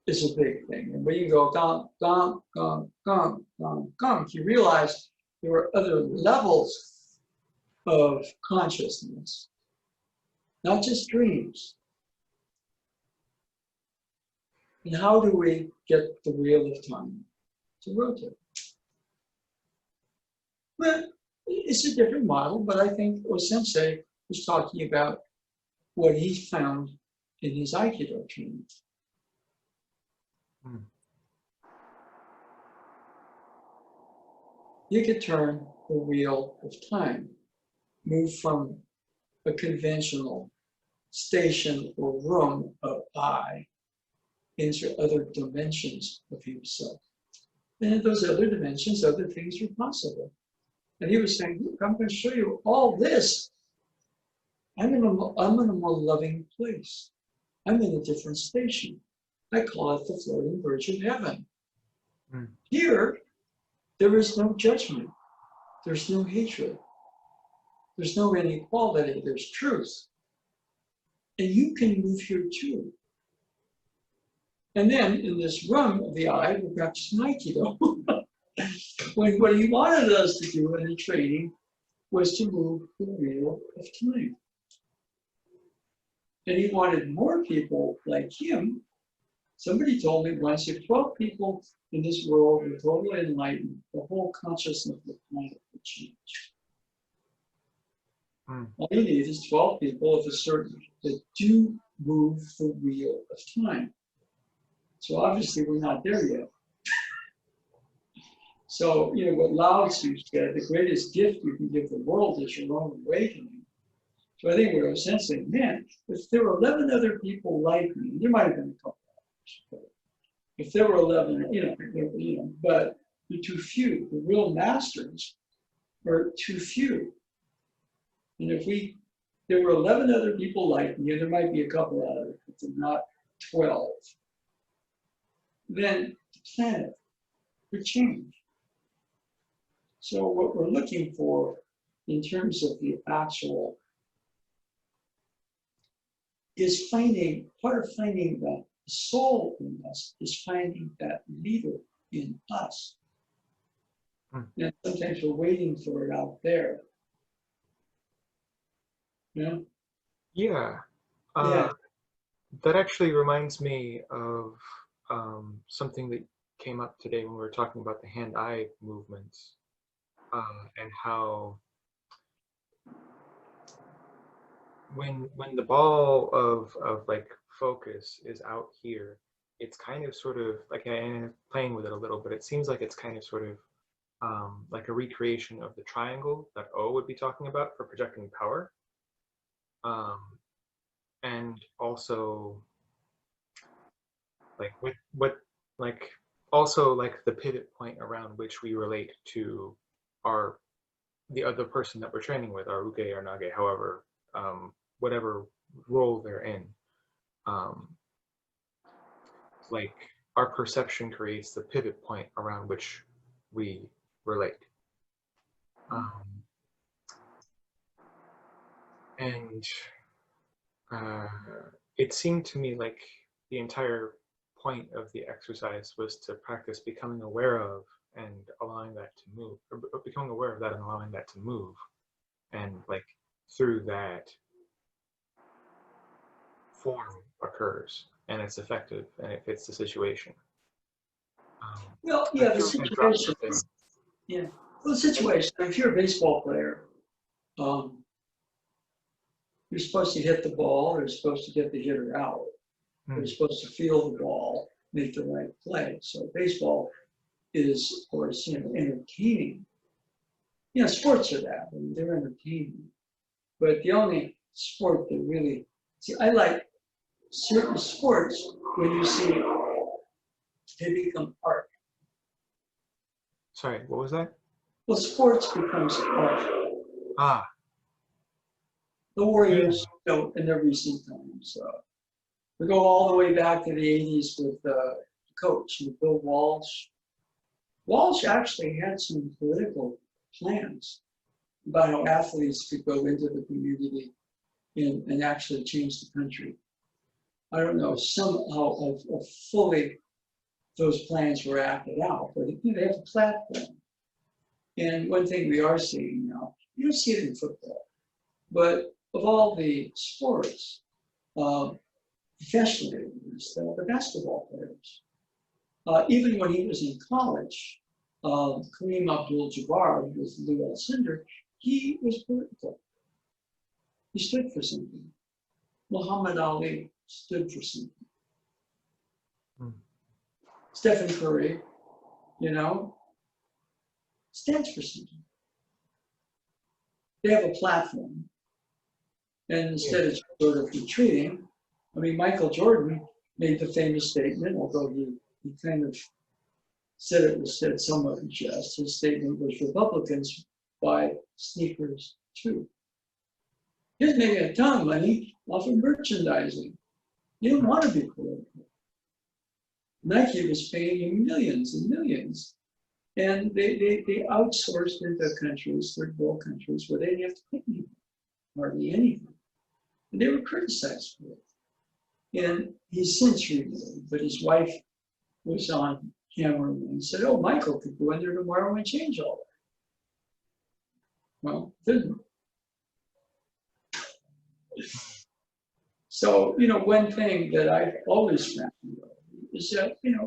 is a big thing. And when you go, gong, gong, gong, gong, gong, gong, you realize there are other levels of consciousness, not just dreams. And how do we get the wheel of time to rotate? Well, it's a different model, but I think O-sensei was talking about what he found in his Aikido training. You could turn the wheel of time, move from a conventional station or room of I into other dimensions of himself. And in those other dimensions, other things are possible. And he was saying, look, I'm going to show you all this. I'm in a more loving place. I'm in a different station. I call it the floating bridge of heaven. Here, there is no judgment. There's no hatred. There's no inequality. There's truth. And you can move here too. And then in this room of the eye, we've got some Aikido. When what he wanted us to do in the training was to move the wheel of time. And he wanted more people like him. Somebody told me once, if 12 people in this world were totally enlightened, the whole consciousness of the planet would change. All you need is 12 people of a certain that do move the wheel of time. So obviously we're not there yet. So, what Lao Tzu said, the greatest gift you can give the world is your own awakening. So I think what I was sensing, man, if there were 11 other people like me, there might have been a couple others, but if there were 11, but they're too few. The real masters are too few. And if there were 11 other people like me, and there might be a couple others, but they're not 12, then the planet would change. So what we're looking for in terms of the actual is part of finding that soul in us is finding that leader in us. And sometimes we're waiting for it out there. Yeah. Yeah. Yeah. That actually reminds me of something that came up today when we were talking about the hand-eye movements, and how when the ball of like focus is out here, it's kind of sort of like, I'm playing with it a little, but it seems like it's kind of sort of like a recreation of the triangle that O would be talking about for projecting power. And also like what like also like the pivot point around which we relate to the other person that we're training with, our uke or nage, however, whatever role they're in. Like our perception creates the pivot point around which we relate. And it seemed to me like the entire point of the exercise was to practice becoming aware of and allowing that to move, or becoming aware of that and allowing that to move. And like through that, form occurs and it's effective and it fits the situation. Well, yeah, the situation. Yeah. Well, the situation, if you're a baseball player, you're supposed to hit the ball, you're supposed to get the hitter out. You're supposed to feel the ball, make the right play. So baseball is, of course, entertaining. Sports are that, I mean, they're entertaining. But the only sport that really, I like certain sports when you see they become art. Sorry, what was that? Well, sports becomes art. Ah. The Warriors, in their recent times. We go all the way back to the 80s with the coach, with Bill Walsh. Walsh actually had some political plans about how athletes could go into the community and actually change the country. I don't know somehow of fully those plans were acted out, but they have a platform. And one thing we are seeing now, you don't see it in football, but of all the sports, professionally, the basketball players. Even when he was in college, Kareem Abdul-Jabbar with Lou Alcindor, he was political. He stood for something. Muhammad Ali stood for something. Stephen Curry, stands for something. They have a platform. And instead of sort of retreating, I mean, Michael Jordan made the famous statement, although he kind of said it was said somewhat in jest. His statement was Republicans buy sneakers too. He's making a ton of money off of merchandising. He didn't want to be political. Nike was paying him millions and millions. And they outsourced into countries, third world countries, where they didn't have to pay anything, hardly anything. And they were criticized for it. And he's since remarried, but his wife was on camera and said, "Oh, Michael could go in there tomorrow and change all that." Well, didn't. So, one thing that I've always found is that, in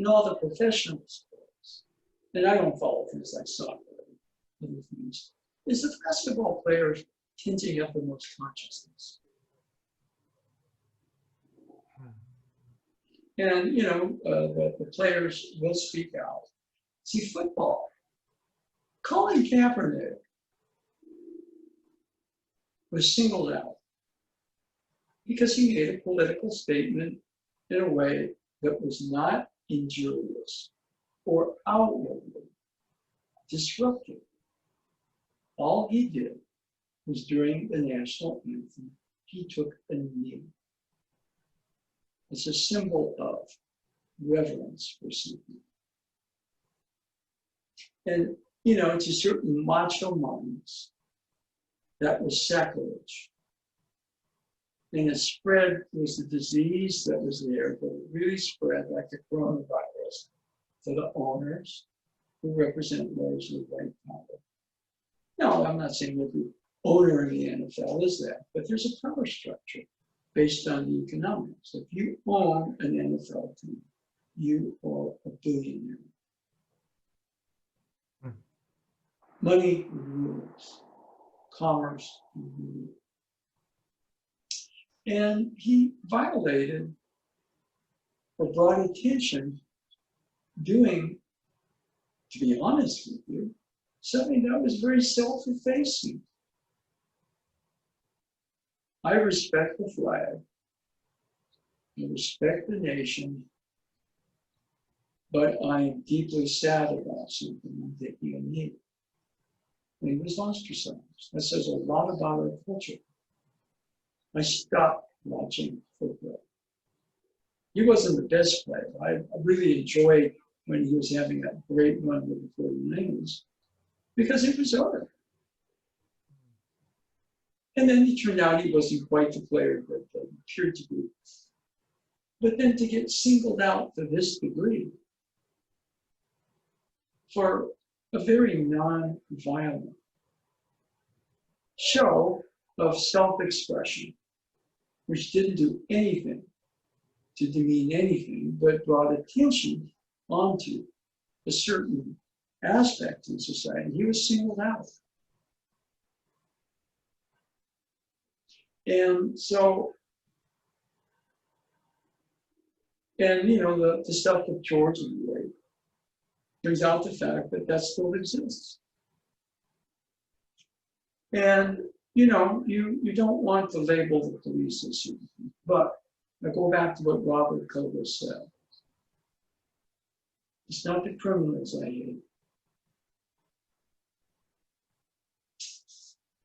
all the professional sports, and I don't follow things like soccer and other things, is the basketball players tend to have the most consciousness. And, the players will speak out. See, football, Colin Kaepernick was singled out because he made a political statement in a way that was not injurious or outwardly disruptive. All he did was during the national anthem, he took a knee. It's a symbol of reverence for something. And, you know, to certain macho minds, that was sacrilege. And it spread, was the disease that was there, but it really spread like the coronavirus to the owners who represent largely white power. No, I'm not saying that the owner in the NFL is that, but there's a power structure based on the economics. If you own an NFL team, you are a billionaire. Money rules. Commerce rules. And he violated or brought attention doing, to be honest with you, something that was very self-effacing. I respect the flag. I respect the nation. But I am deeply sad about something. I'm taking a knee. And he was ostracized. That says a lot about our culture. I stopped watching football. He wasn't the best player. I really enjoyed when he was having that great run with the 49ers because it was hard. And then it turned out he wasn't quite the player that he appeared to be. But then to get singled out to this degree for a very non-violent show of self-expression, which didn't do anything to demean anything, but brought attention onto a certain aspect in society, he was singled out. And so, and you know, the stuff with George and Ray brings out the fact that that still exists. And, you know, you don't want to label the police as certain things, but I go back to what Robert Koga said. It's not the criminals I hate.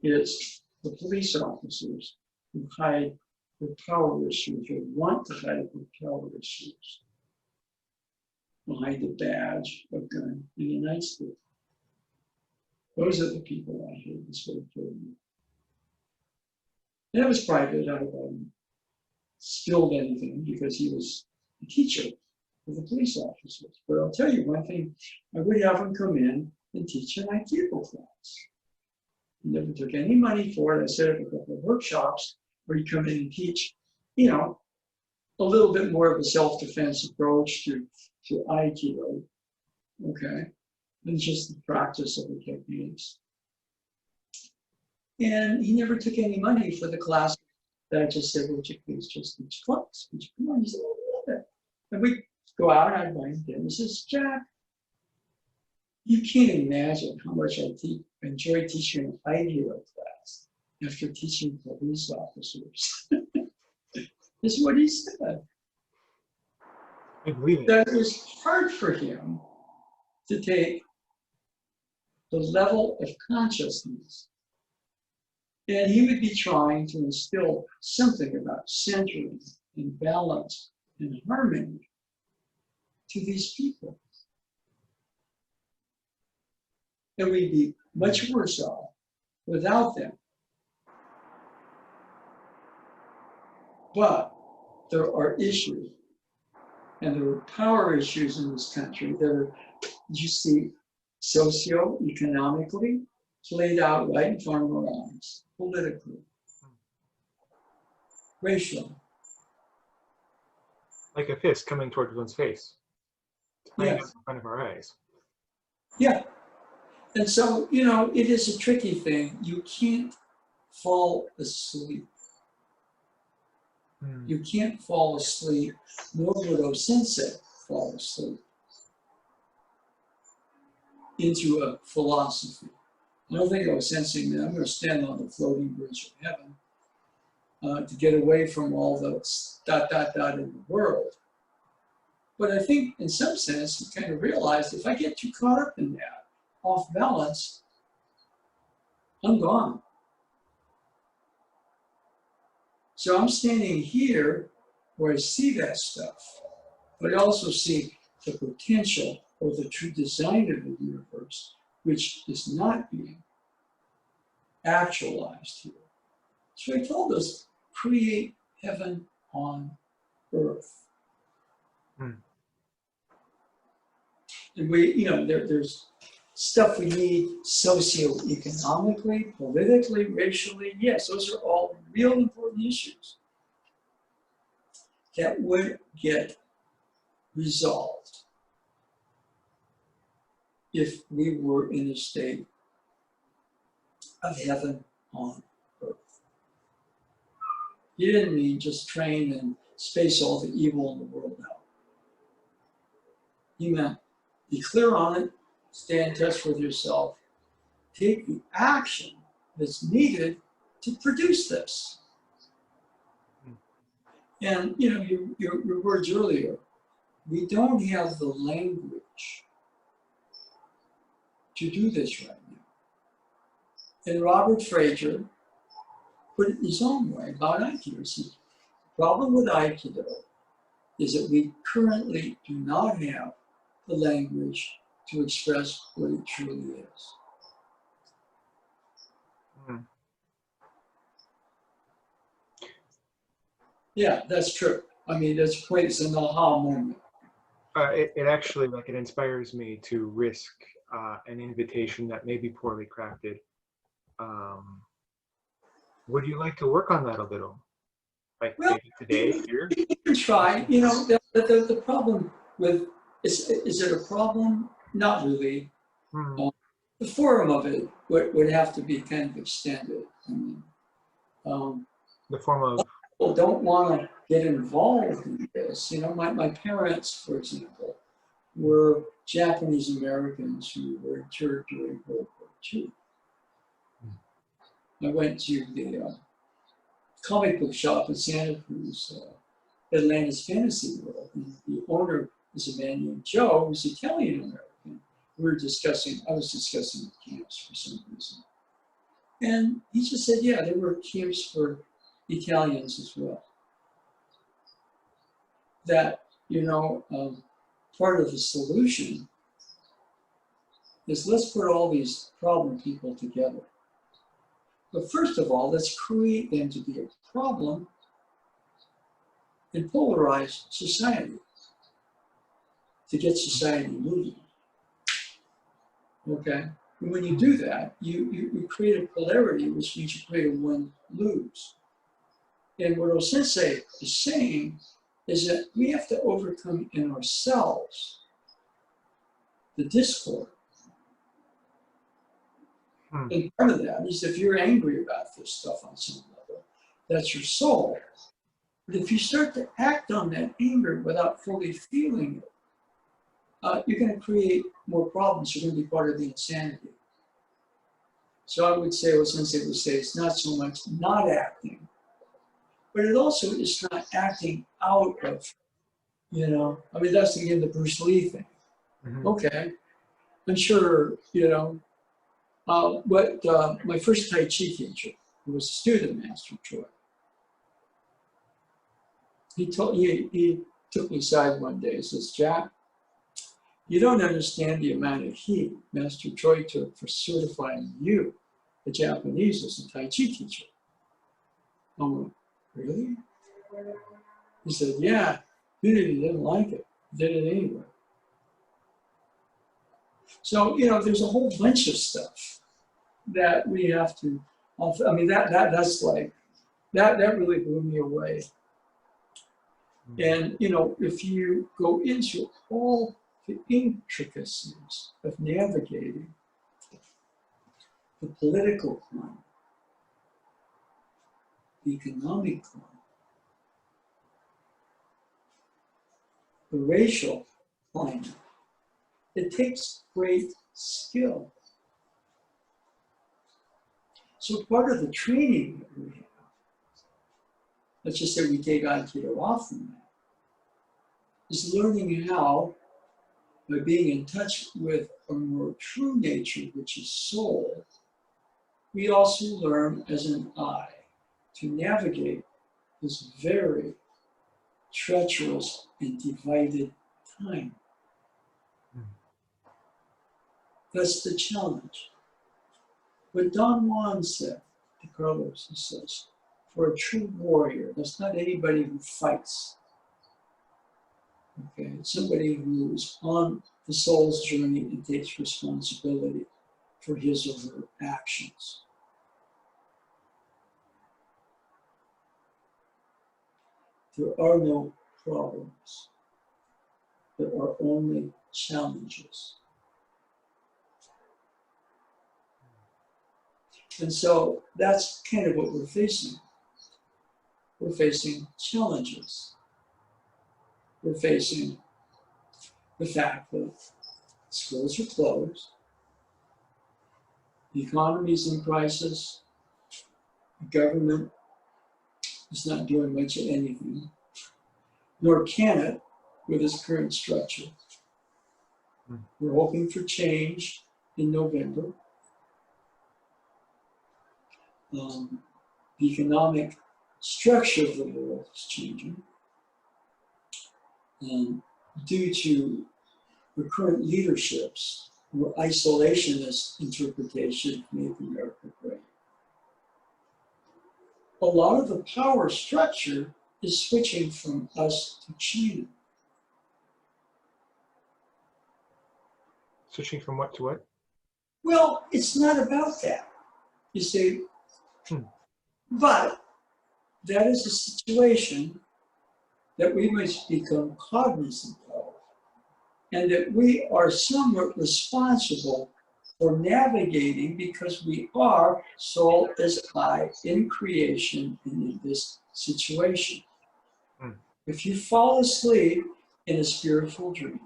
It's the police officers who hide the power issues or want to hide the power issues behind the badge of gun in the nightstick. Those are the people I hate. That's what it told me. And it was private. I hadn't spilled anything because he was a teacher of the police officers. But I'll tell you one thing, I would have him come in and teach an Aikido class. He never took any money for it. I set up a couple of workshops where you come in and teach, you know, a little bit more of a self-defense approach to Aikido, okay, than just the practice of the techniques. And he never took any money for the class that I just said, would you please just teach class? Would you come on? He said, oh, I love it. And we go out and I'd find him. He says, Jack, you can't imagine how much I enjoy teaching an Aikido class after teaching police officers. This is what he said. That it was hard for him to take the level of consciousness. And he would be trying to instill something about centering and balance and harmony to these people. And we'd be much worse off without them. But there are issues, and there are power issues in this country that are, you see, socio-economically played out right in front of our eyes, politically, racial. Like a fist coming towards one's face. Playing Yes. out in front of our eyes. Yeah. And so, you know, it is a tricky thing. You can't fall asleep. You can't fall asleep, nor would O-sensei fall asleep into a philosophy. I don't think I was sensing that I'm going to stand on the floating bridge of heaven to get away from all the dot, dot, dot in the world. But I think in some sense, he kind of realized if I get too caught up in that, off balance, I'm gone. So I'm standing here where I see that stuff, but I also see the potential or the true design of the universe, which is not being actualized here. So he told us, create heaven on earth. And we, there's stuff we need socioeconomically, politically, racially. Yes, those are all real important issues that would get resolved if we were in a state of heaven on earth. He didn't mean just train and space all the evil in the world out. He meant be clear on it, stay in touch with yourself, take the action that's needed to produce this. And your words earlier, we don't have the language to do this right now. And Robert Fraser put it in his own way about Aikido. He said, the problem with Aikido is that we currently do not have the language to express what it truly is. Yeah, that's true. I mean, that's quite an aha moment. It actually, it inspires me to risk an invitation that may be poorly crafted. Would you like to work on that a little? Like Well, maybe today, here? You can try. The problem with, is it a problem? Not really. The forum of it would have to be kind of extended. I mean, the form of? People don't want to get involved in this. My parents, for example, were Japanese Americans who were interned during World War II. I went to the comic book shop in Santa Cruz, Atlanta's Fantasy World, and the owner is a man named Joe, who's Italian American. I was discussing the camps for some reason. And he just said, yeah, there were camps for Italians as well. That, part of the solution is let's put all these problem people together. But first of all, let's create them to be a problem and polarize society to get society moving. Okay? And when you do that, you create a polarity, which means you create a win-lose. And what O-sensei is saying is that we have to overcome in ourselves the discord. And part of that is if you're angry about this stuff on some level, that's your soul. But if you start to act on that anger without fully feeling it, you're going to create more problems. You're going to be part of the insanity. So I would say, what Sensei would say, it's not so much not acting, but it also is not acting out of, that's again the Bruce Lee thing. Okay, I'm sure, my first Tai Chi teacher, who was a student master, Troy, he took me aside one day and says, Jack, you don't understand the amount of heat Master Troy took for certifying you, a Japanese, as a Tai Chi teacher. I went, really? He said, yeah, he didn't like it. He did it anyway. So, there's a whole bunch of stuff that we have to, that really blew me away. And, if you go into all the intricacies of navigating the political climate, the economic climate, the racial climate, it takes great skill. So part of the training that we have, let's just say we take Aikido off from that, is learning how, by being in touch with our more true nature, which is soul, we also learn as an I to navigate this very treacherous and divided time. That's the challenge. What Don Juan said to Carlos, he says, for a true warrior, that's not anybody who fights. Okay, it's somebody who is on the soul's journey and takes responsibility for his or her actions. There are no problems. There are only challenges. And so that's kind of what we're facing. We're facing challenges. We're facing the fact that schools are closed, the economy is in crisis, the government is not doing much of anything, nor can it with its current structure. We're hoping for change in November. The economic structure of the world is changing due to the current leaderships or isolationist interpretation of Make America Great. A lot of the power structure is switching from us to China. Switching from what to what? Well, it's not about that, you see. But that is a situation that we must become cognizant of, and that we are somewhat responsible for navigating, because we are soul as I in creation and in this situation. If you fall asleep in a spiritual dream,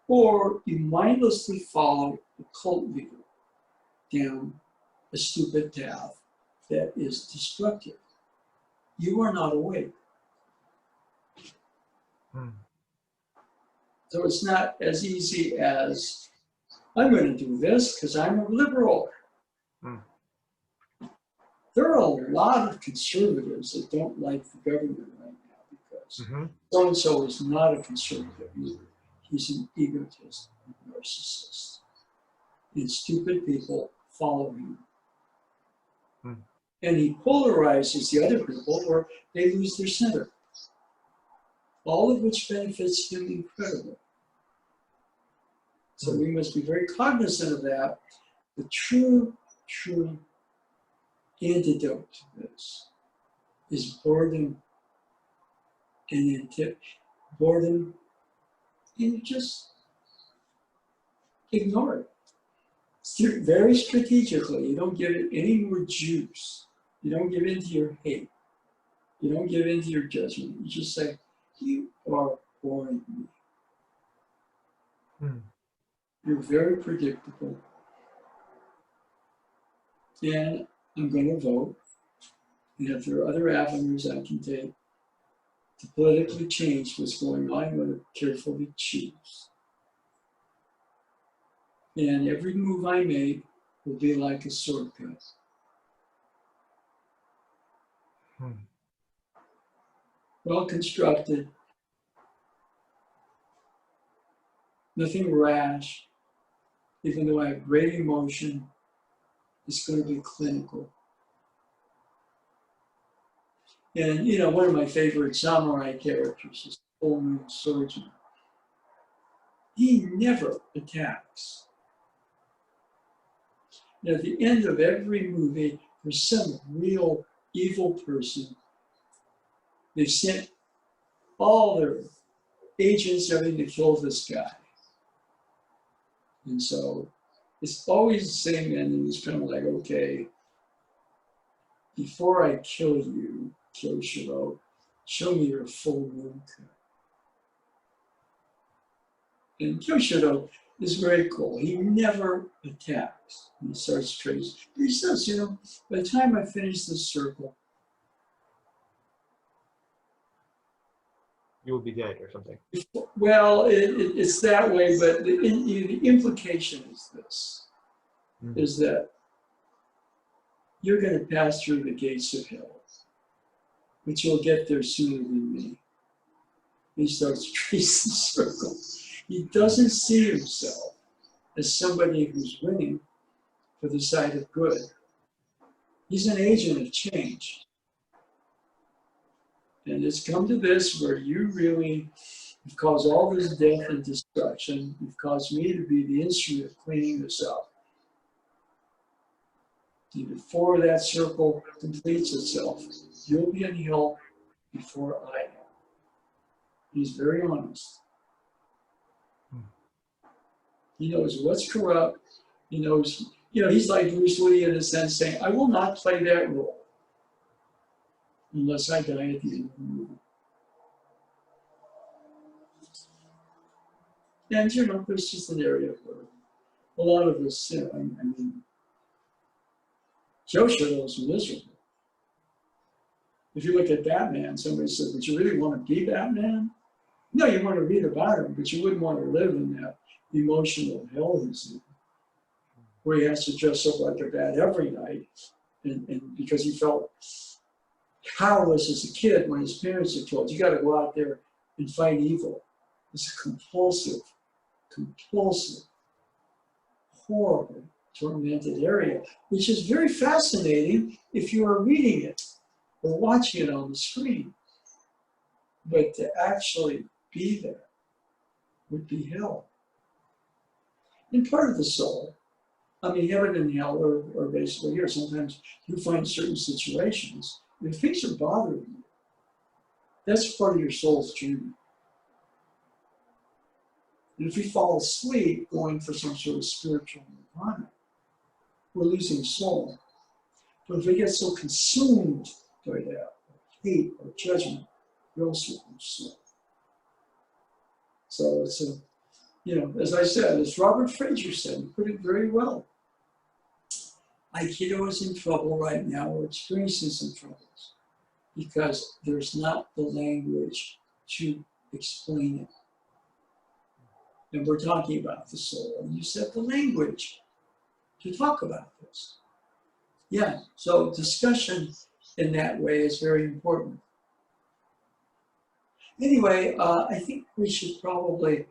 or you mindlessly follow a cult leader down a stupid path that is destructive, you are not awake. So it's not as easy as, I'm going to do this because I'm a liberal. There are a lot of conservatives that don't like the government right now because so-and-so is not a conservative either. He's an egotist, a narcissist. And stupid people follow him. And he polarizes the other people where they lose their center. All of which benefits him incredibly. So we must be very cognizant of that. The true antidote to this is boredom and boredom, and you just ignore it. Very strategically, you don't give it any more juice. You don't give in to your hate. You don't give in to your judgment. You just say, you are boring me. You're very predictable. And I'm going to vote. And if there are other avenues I can take to politically change what's going on, I'm going to carefully choose. And every move I make will be like a sword cut. Well constructed, nothing rash, even though I have great emotion, it's going to be clinical. And you know, one of my favorite samurai characters is the Full Moon Swordsman. He never attacks. And at the end of every movie, there's some real evil person. They've sent all their agents, everything, to kill this guy. And so it's always the same ending. It's kind of like, okay, before I kill you, Kyoshiro, show me your full moon cut. And Kyoshiro is very cool. He never attacks. He starts tracing. He says, you know, by the time I finish this circle, You will be dead or something. well, it's that way, but the implication is this, is that you're going to pass through the gates of hell, but you'll get there sooner than me. He starts tracing the circle. He doesn't see himself as somebody who's winning for the side of good. He's an agent of change. And it's come to this where you really have caused all this death and destruction. You've caused me to be the instrument of cleaning this up. And before that circle completes itself, you'll be in hell before I am. He's very honest. He knows what's corrupt. He knows, you know, he's like Bruce Lee in a sense saying, I will not play that role unless I die at the end of the movie. And, you know, there's just an area where a lot of us, I mean, Joe Schilling was miserable. If you look at Batman, somebody said, would you really want to be Batman? No, you want to read about him, but you wouldn't want to live in that emotional hell he's in, where he has to dress up like a bat every night, and because he felt powerless as a kid when his parents are told, you got to go out there and fight evil. It's a compulsive, horrible, tormented area, which is very fascinating if you are reading it or watching it on the screen. But to actually be there would be hell. And part of the soul, I mean, heaven and hell are basically here. Sometimes you find certain situations, if things are bothering you, that's part of your soul's journey. And if we fall asleep going for some sort of spiritual nirvana, we're losing soul. But if we get so consumed by that, hate or judgment, we also lose soul. So it's a, you know, as I said, as Robert Fraser said, he put it very well. Aikido is in trouble right now, or experiencing some troubles, because there's not the language to explain it. And we're talking about the soul, and you said the language to talk about this. Yeah, so discussion in that way is very important. Anyway, I think we should probably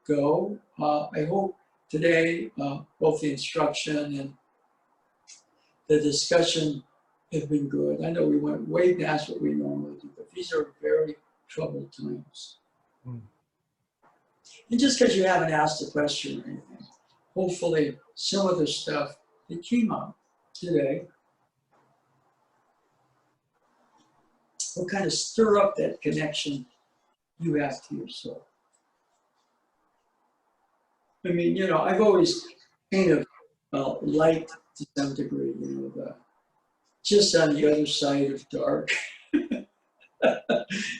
go. I hope today both the instruction and the discussion have been good. I know we went way past what we normally do, but these are very troubled times. And just because you haven't asked a question or anything, hopefully some of the stuff that came up today will kind of stir up that connection you have to your soul. I mean, you know, I've always kind of liked to some degree, you know, just on the other side of dark,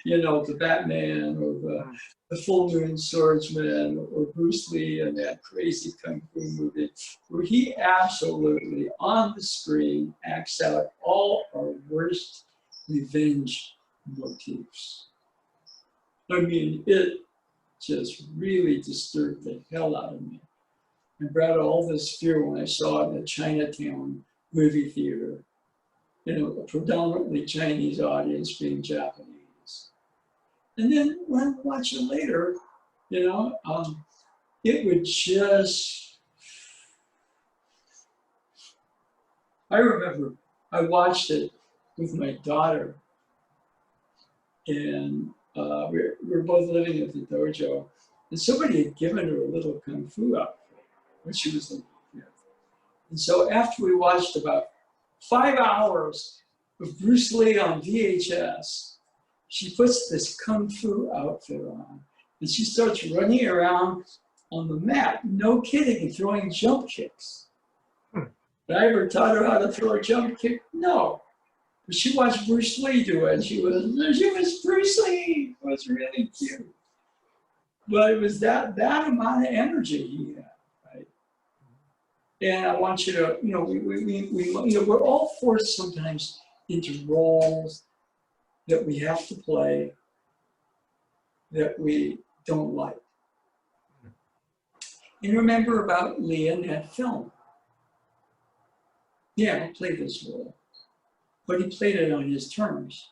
you know, the Batman or the Full Moon Swordsman or Bruce Lee and that crazy Kung Fu movie, where he absolutely on the screen acts out all our worst revenge motifs. I mean, it just really disturbed the hell out of me. I brought all this fear when I saw it in the Chinatown movie theater. You know, a predominantly Chinese audience being Japanese. And then when I watch it later, you know, it would just, I remember I watched it with my daughter, and we were both living at the dojo, and somebody had given her a little Kung Fu outfit when she was living here. And so after we watched about 5 hours of Bruce Lee on VHS, she puts this Kung Fu outfit on, and she starts running around on the mat, no kidding, and throwing jump kicks. Did I ever taught her how to throw a jump kick? No. But she watched Bruce Lee do it. She was Bruce Lee. It was really cute. But it was that amount of energy he had. And I want you to, we're all forced sometimes into roles that we have to play that we don't like. And remember about Leah in that film. Yeah, he played this role, but he played it on his terms.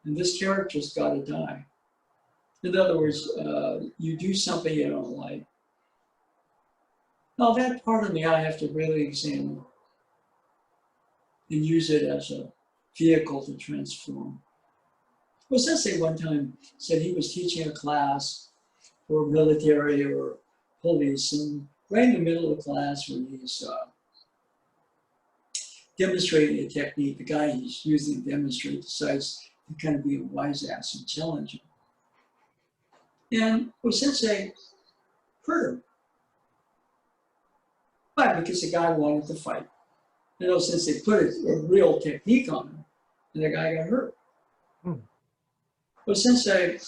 And this character's got to die. In other words, you do something you don't like. Now that part of me I have to really examine and use it as a vehicle to transform. Well, Sensei one time said he was teaching a class for military or police, and right in the middle of the class when he's demonstrating a technique, the guy he's using to demonstrate decides to kind of be a wise ass and challenge him. And Sensei hurt him. Why? Because the guy wanted to fight. Sensei put a real technique on him, and the guy got hurt. Sensei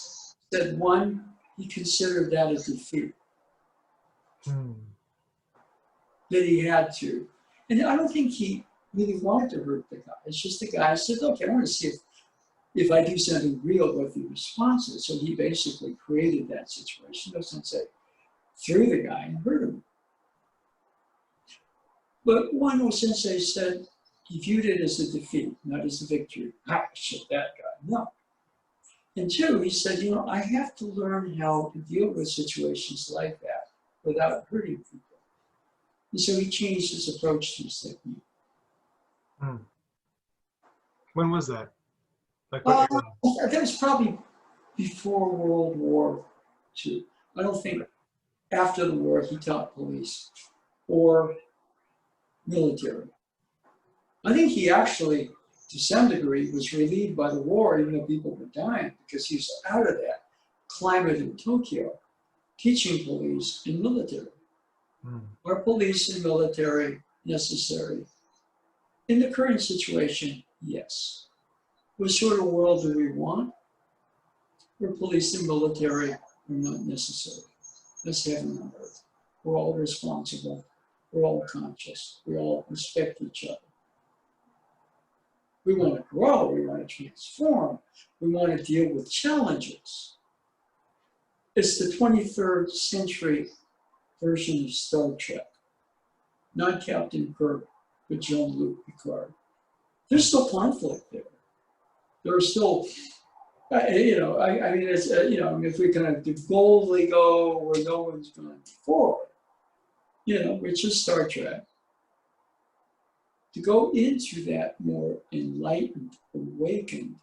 said, one, he considered that a defeat. That he had to. And I don't think he really wanted to hurt the guy. It's just the guy said, okay, I want to see if I do something real, what the response is. So he basically created that situation. Sensei threw the guy and hurt him. But one Sensei said he viewed it as a defeat, not as a victory. Ah, shit, that guy. No. And two, he said, I have to learn how to deal with situations like that without hurting people. And so he changed his approach to his technique. When was that? Like what that was probably before World War II. I don't think after the war he taught police or military. I think he actually, to some degree, was relieved by the war, even though people were dying, because he was out of that climate in Tokyo, teaching police and military. Are police and military necessary? In the current situation, yes. What sort of world do we want? Where police and military are not necessary. That's heaven on earth. We're all responsible. We're all conscious. We all respect each other. We want to grow. We want to transform. We want to deal with challenges. It's the 23rd century version of Star Trek. Not Captain Kirk, but Jean-Luc Picard. There's still conflict there. There are still, if we kind of boldly go where no one's gone before, which is Star Trek, to go into that more enlightened, awakened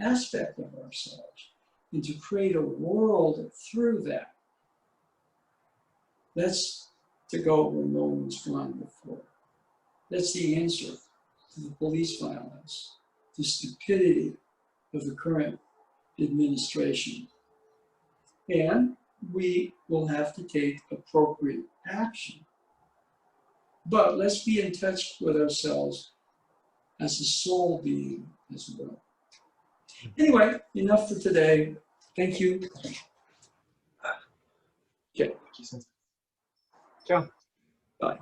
aspect of ourselves, and to create a world through that. That's to go where no one's gone before. That's the answer to the police violence, the stupidity of the current administration. And we will have to take appropriate action. But let's be in touch with ourselves as a soul being as well. Anyway, enough for today. Thank you. Okay. Ciao. Bye.